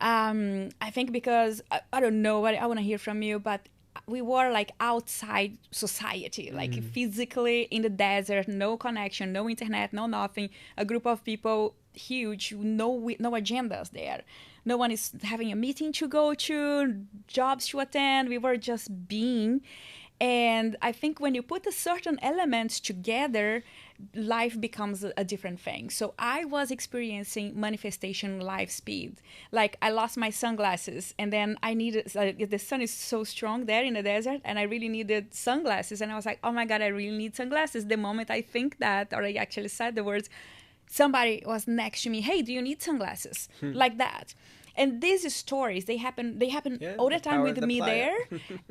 I think because, I don't know, I want to hear from you, but we were like outside society, like physically in the desert, no connection, no internet, no nothing. A group of people, huge, no agendas there. No one is having a meeting to go to, jobs to attend. We were just being. And I think when you put a certain elements together, life becomes a different thing. So I was experiencing manifestation life speed. Like I lost my sunglasses and then I needed, the sun is so strong there in the desert and I really needed sunglasses. And I was like, oh my God, I really need sunglasses. The moment I think that, or I actually said the words, somebody was next to me, hey, do you need sunglasses? Like that. And these stories, they happen all the time with me there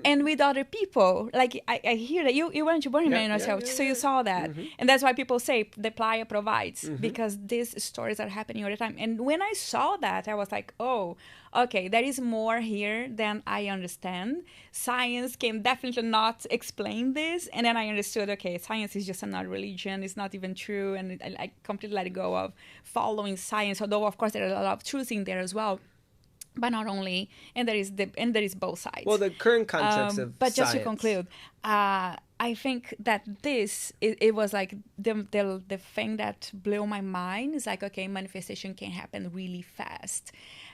and with other people. Like I hear that you went to Burning Man yourself, so you saw that. And that's why people say the playa provides, because these stories are happening all the time. And when I saw that, I was like, oh, okay, there is more here than I understand. Science can definitely not explain this. And then I understood, okay, science is just another religion. It's not even true. And I completely let go of following science, although, of course, there are a lot of truth in there as well. But not only, and there is both sides. Well, the current context of but science. Just to conclude, I think that it was like the thing that blew my mind is like, okay, manifestation can happen really fast.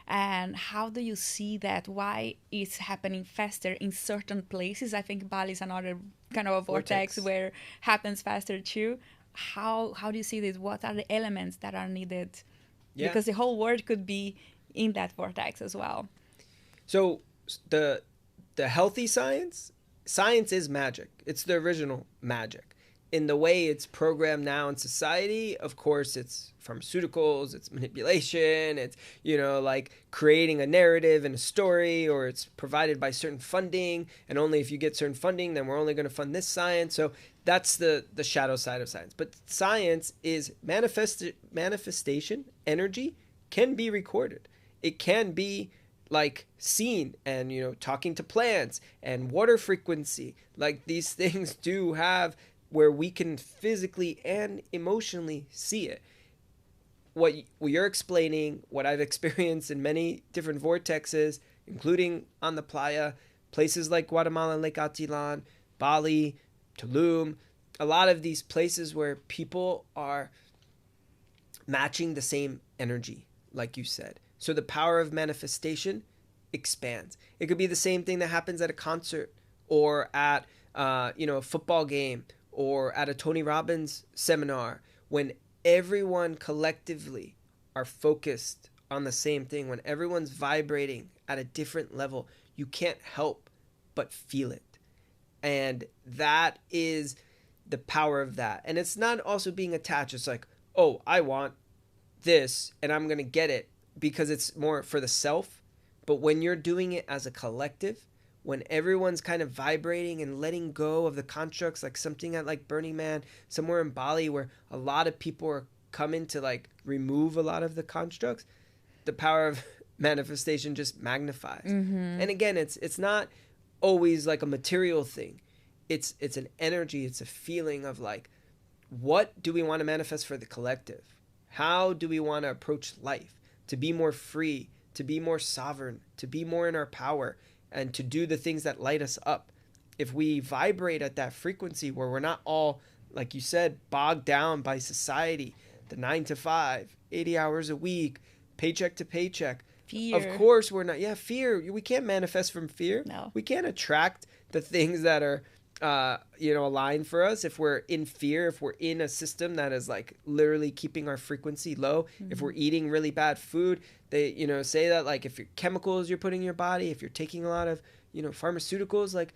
And how do you see that? Why it's happening faster in certain places? I think Bali is another kind of a vortex where happens faster too. How do you see this? What are the elements that are needed? Yeah. Because the whole world could be in that vortex as well. So the healthy science is magic. It's the original magic. In the way it's programmed now in society, of course, it's pharmaceuticals, it's manipulation, it's, like creating a narrative and a story, or it's provided by certain funding, and only if you get certain funding, then we're only going to fund this science. So that's the shadow side of science. But science is manifestation, energy can be recorded. It can be like seen and, talking to plants and water frequency. Like these things do have where we can physically and emotionally see it. What you're explaining, what I've experienced in many different vortexes, including on the playa, places like Guatemala, Lake Atilan, Bali, Tulum, a lot of these places where people are matching the same energy, like you said. So the power of manifestation expands. It could be the same thing that happens at a concert or at a football game or at a Tony Robbins seminar, when everyone collectively are focused on the same thing, when everyone's vibrating at a different level, you can't help but feel it. And that is the power of that. And it's not also being attached. It's like, oh, I want this and I'm going to get it, because it's more for the self. But when you're doing it as a collective, when everyone's kind of vibrating and letting go of the constructs, like something at like Burning Man, somewhere in Bali where a lot of people are coming to like remove a lot of the constructs, the power of manifestation just magnifies. And again, it's not always like a material thing. It's an energy, it's a feeling of like, what do we want to manifest for the collective? How do we want to approach life? To be more free, to be more sovereign, to be more in our power, and to do the things that light us up. If we vibrate at that frequency where we're not all, like you said, bogged down by society, the 9 to 5, 80 hours a week, paycheck to paycheck. Fear. Of course we're not. Yeah, fear. We can't manifest from fear. No. We can't attract the things that are aligned for us if we're in fear, if we're in a system that is like literally keeping our frequency low. If we're eating really bad food, they say that like if your chemicals you're putting in your body, if you're taking a lot of pharmaceuticals, like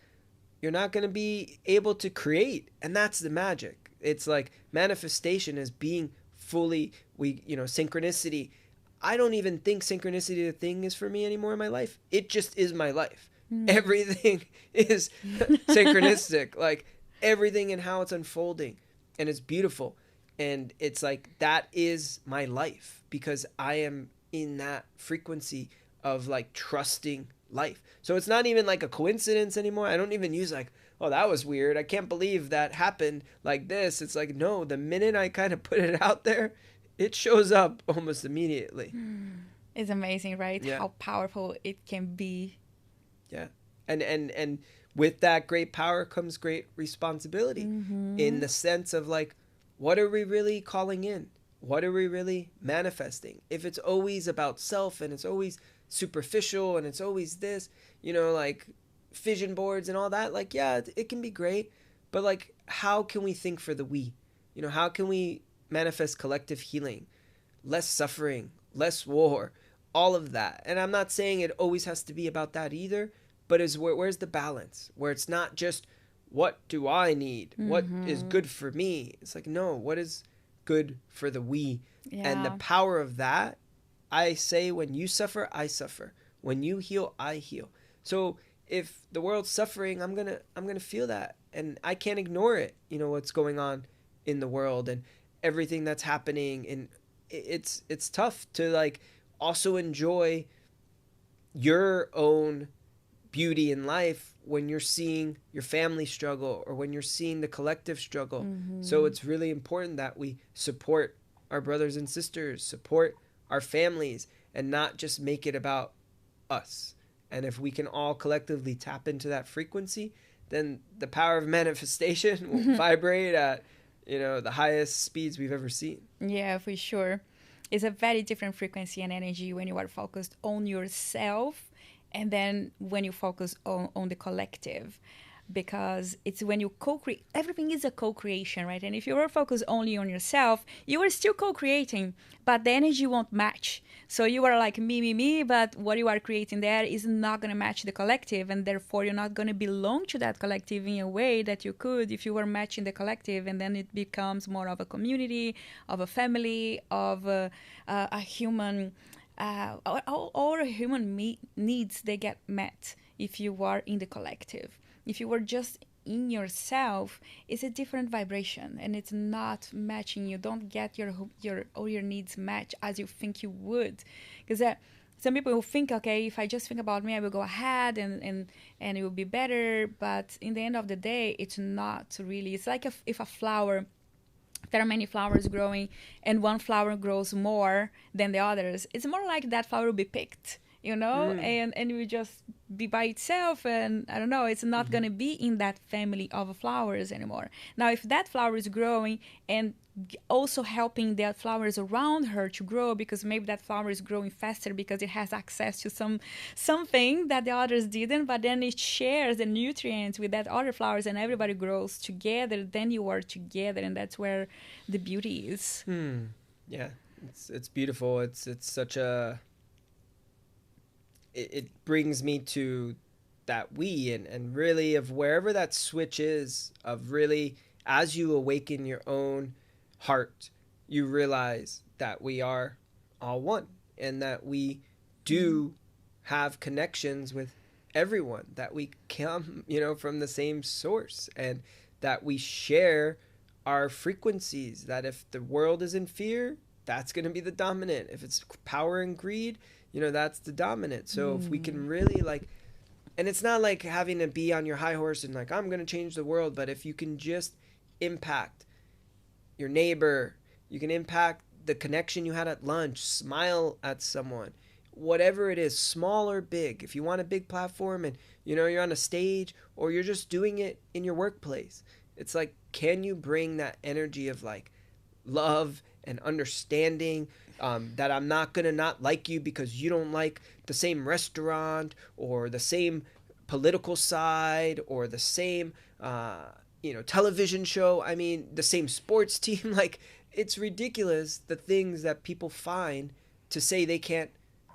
you're not going to be able to create. And that's the magic. It's like manifestation is being fully synchronicity. I don't even think synchronicity the thing is for me anymore in my life. It just is my life. Everything is synchronistic, like everything and how it's unfolding, and it's beautiful. And it's like that is my life because I am in that frequency of like trusting life. So it's not even like a coincidence anymore. I don't even use like, oh, that was weird, I can't believe that happened like this. It's like, no, the minute I kind of put it out there, it shows up almost immediately. It's amazing, right? Yeah. How powerful it can be. Yeah. And with that great power comes great responsibility in the sense of like, what are we really calling in? What are we really manifesting? If it's always about self and it's always superficial and it's always this, like vision boards and all that, like, yeah, it can be great. But like, how can we think for the we? How can we manifest collective healing, less suffering, less war, all of that? And I'm not saying it always has to be about that either, but where's the balance where it's not just what do I need, what is good for me? It's like, no, what is good for the we? Yeah. And the power of that, I say, when you suffer, I suffer. When you heal, I heal. So if the world's suffering, I'm gonna feel that, and I can't ignore it. What's going on in the world and everything that's happening, and it's tough to like also enjoy your own beauty in life when you're seeing your family struggle or when you're seeing the collective struggle. So it's really important that we support our brothers and sisters, support our families, and not just make it about us. And if we can all collectively tap into that frequency, then the power of manifestation will vibrate at the highest speeds we've ever seen. Yeah, for sure. It's a very different frequency and energy when you are focused on yourself and then when you focus on the collective, because it's when you co-create. Everything is a co-creation, right? And if you are focused only on yourself, you are still co-creating, but the energy won't match. So you are like me, but what you are creating there is not going to match the collective, and therefore you're not going to belong to that collective in a way that you could if you were matching the collective. And then it becomes more of a community, of a family, of a human. All human needs, they get met if you are in the collective. If you were just in yourself, it's a different vibration and it's not matching. You don't get all your needs matched as you think you would. Because some people will think, okay, if I just think about me, I will go ahead and it will be better. But in the end of the day, it's not really. It's like if a flower, there are many flowers growing and one flower grows more than the others, it's more like that flower will be picked, and it will just be by itself, and I don't know, it's not going to be in that family of flowers anymore. Now, if that flower is growing and also helping the flowers around her to grow, because maybe that flower is growing faster because it has access to something that the others didn't, but then it shares the nutrients with that other flowers and everybody grows together, then you are together, and that's where the beauty is. Yeah, it's beautiful. It's such a it brings me to that we and really of wherever that switch is, of really as you awaken your own heart, you realize that we are all one and that we do have connections with everyone, that we come from the same source, and that we share our frequencies, that if the world is in fear, that's going to be the dominant. If it's power and greed, that's the dominant. So if we can really like, and it's not like having to be on your high horse and like, I'm going to change the world, but if you can just impact your neighbor, you can impact the connection you had at lunch, smile at someone, whatever it is, small or big. If you want a big platform and you're on a stage, or you're just doing it in your workplace, it's like, can you bring that energy of like love and understanding, that I'm not gonna not like you because you don't like the same restaurant or the same political side or the same television show, I mean the same sports team. Like, it's ridiculous the things that people find to say they can't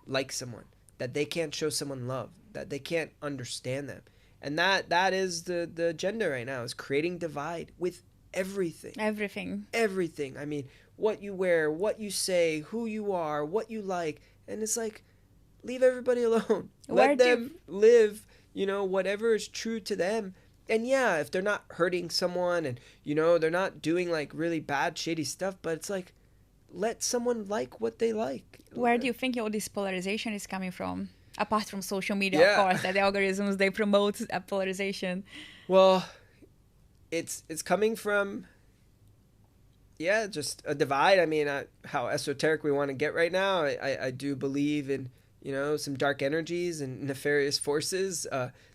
like someone, that they can't show someone love, that they can't understand them. And that is the agenda right now, is creating divide with everything. Everything. I mean, what you wear, what you say, who you are, what you like. And it's like, leave everybody alone. Let them live, whatever is true to them. And yeah, if they're not hurting someone and, they're not doing like really bad, shady stuff, but it's like, let someone like what they like. Where do you think all this polarization is coming from? Apart from social media, of course, that the algorithms, they promote polarization. Well, it's coming from, just a divide. I mean, how esoteric we want to get right now. I do believe in, some dark energies and nefarious forces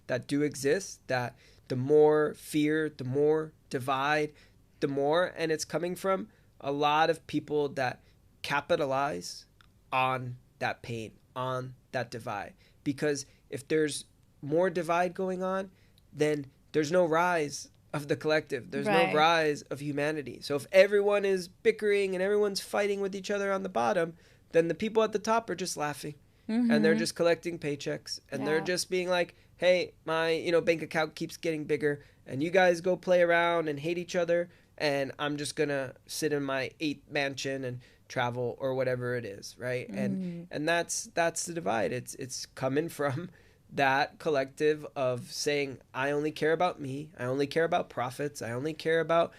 that do exist, that the more fear, the more divide, the more. And it's coming from a lot of people that capitalize on that pain, on that divide. Because if there's more divide going on, then there's no rise of the collective. There's no rise of humanity. So if everyone is bickering and everyone's fighting with each other on the bottom, then the people at the top are just laughing. And they're just collecting paychecks. And they're just being like, hey, my bank account keeps getting bigger, and you guys go play around and hate each other, and I'm just going to sit in my 8th mansion and travel or whatever it is, right? And that's the divide. It's coming from that collective of saying, I only care about me, I only care about profits, I only care about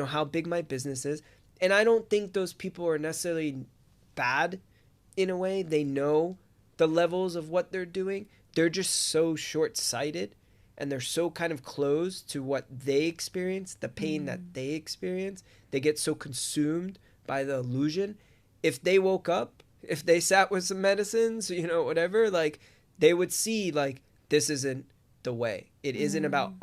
how big my business is. And I don't think those people are necessarily bad in a way. They know the levels of what they're doing. They're just so short-sighted, and they're so kind of closed to what they experience, the pain that they experience. They get so consumed by the illusion. If they woke up, if they sat with some medicines, whatever, like, they would see, like, this isn't the way. It isn't about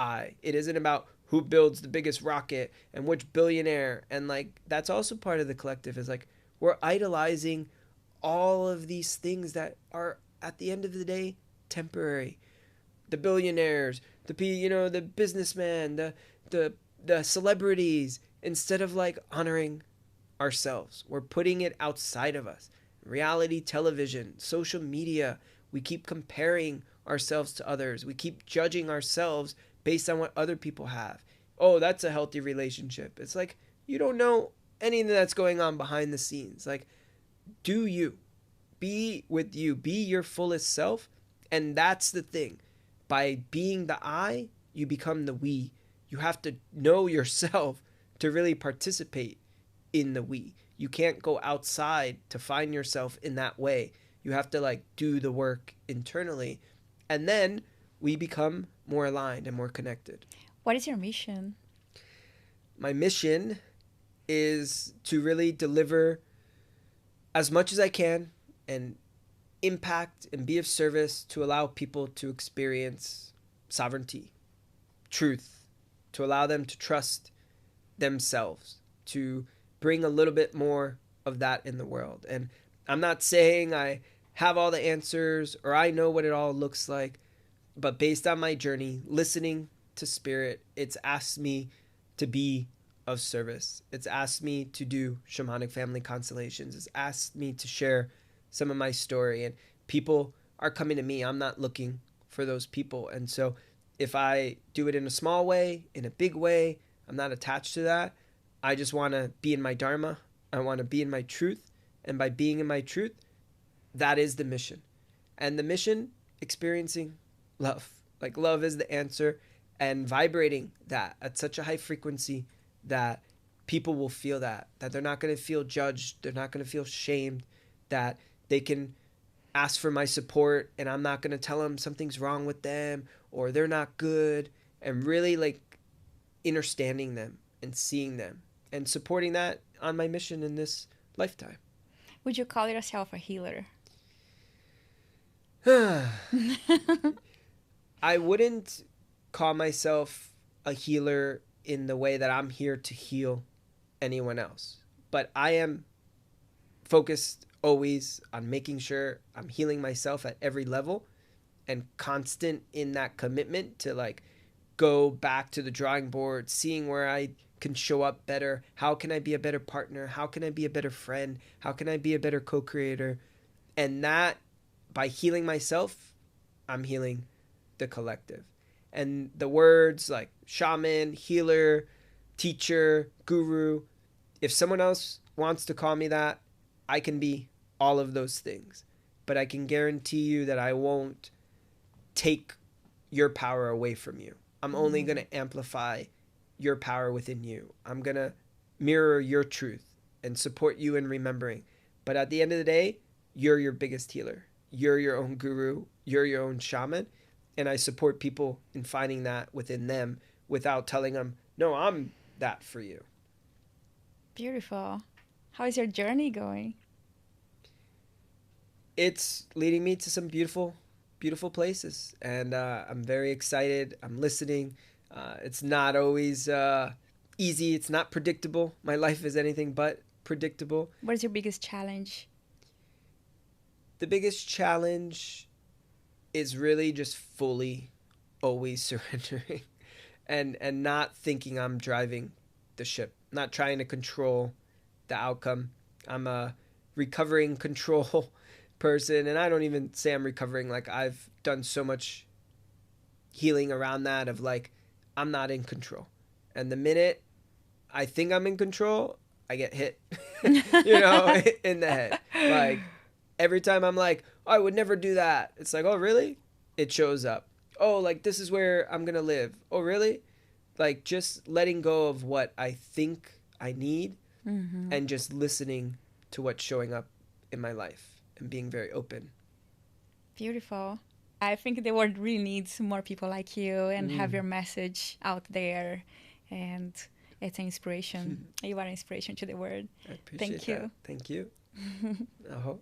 it isn't about who builds the biggest rocket and which billionaire. And like, that's also part of the collective, is like, we're idolizing all of these things that are, at the end of the day, temporary. The billionaires, the businessmen, the celebrities, instead of like honoring ourselves. We're putting it outside of us. Reality television, social media, we keep comparing ourselves to others. We keep judging ourselves based on what other people have. Oh, that's a healthy relationship. It's like, you don't know anything that's going on behind the scenes. Like, do you. Be with you. Be your fullest self. And that's the thing. By being the I, you become the we. You have to know yourself to really participate in the we. You can't go outside to find yourself in that way. You have to like do the work internally. And then we become more aligned and more connected. What is your mission? My mission is to really deliver as much as I can and impact and be of service to allow people to experience sovereignty, truth, to allow them to trust themselves, to bring a little bit more of that in the world. And I'm not saying I have all the answers or I know what it all looks like, but based on my journey, listening to Spirit, it's asked me to be of service. It's asked me to do shamanic family constellations. It's asked me to share some of my story, and people are coming to me. I'm not looking for those people. And so if I do it in a small way, in a big way, I'm not attached to that. I just want to be in my dharma. I want to be in my truth. And by being in my truth, that is the mission. And the mission, experiencing love. Like, love is the answer, and vibrating that at such a high frequency that people will feel that they're not going to feel judged, they're not going to feel shamed, that they can ask for my support and I'm not going to tell them something's wrong with them or they're not good, and really like understanding them and seeing them and supporting that on my mission in this lifetime. Would you call yourself a healer? I wouldn't call myself a healer in the way that I'm here to heal anyone else, but I am focused always on making sure I'm healing myself at every level and constant in that commitment to like go back to the drawing board, seeing where I can show up better. How can I be a better partner? How can I be a better friend? How can I be a better co-creator? And that, by healing myself, I'm healing the collective. And the words like shaman, healer, teacher, guru, if someone else wants to call me that, I can be all of those things. But I can guarantee you that I won't take your power away from you. I'm only going to amplify your power within you. I'm going to mirror your truth and support you in remembering. But at the end of the day, you're your biggest healer. You're your own guru. You're your own shaman. And I support people in finding that within them without telling them, no, I'm that for you. Beautiful. How is your journey going? It's leading me to some beautiful, beautiful places. And I'm very excited. I'm listening. It's not always easy. It's not predictable. My life is anything but predictable. What is your biggest challenge? The biggest challenge is really just fully always surrendering and not thinking I'm driving the ship, not trying to control the outcome. I'm a recovering control person, and I don't even say I'm recovering. Like, I've done so much healing around that of like, I'm not in control. And the minute I think I'm in control, I get hit, in the head. Like, every time I'm like, oh, I would never do that. It's like, oh, really? It shows up. Oh, like, this is where I'm going to live. Oh, really? Like, just letting go of what I think I need and just listening to what's showing up in my life and being very open. Beautiful. I think the world really needs more people like you and have your message out there. And it's an inspiration. You are an inspiration to the world. I appreciate Thank you. That. Thank you. Oh.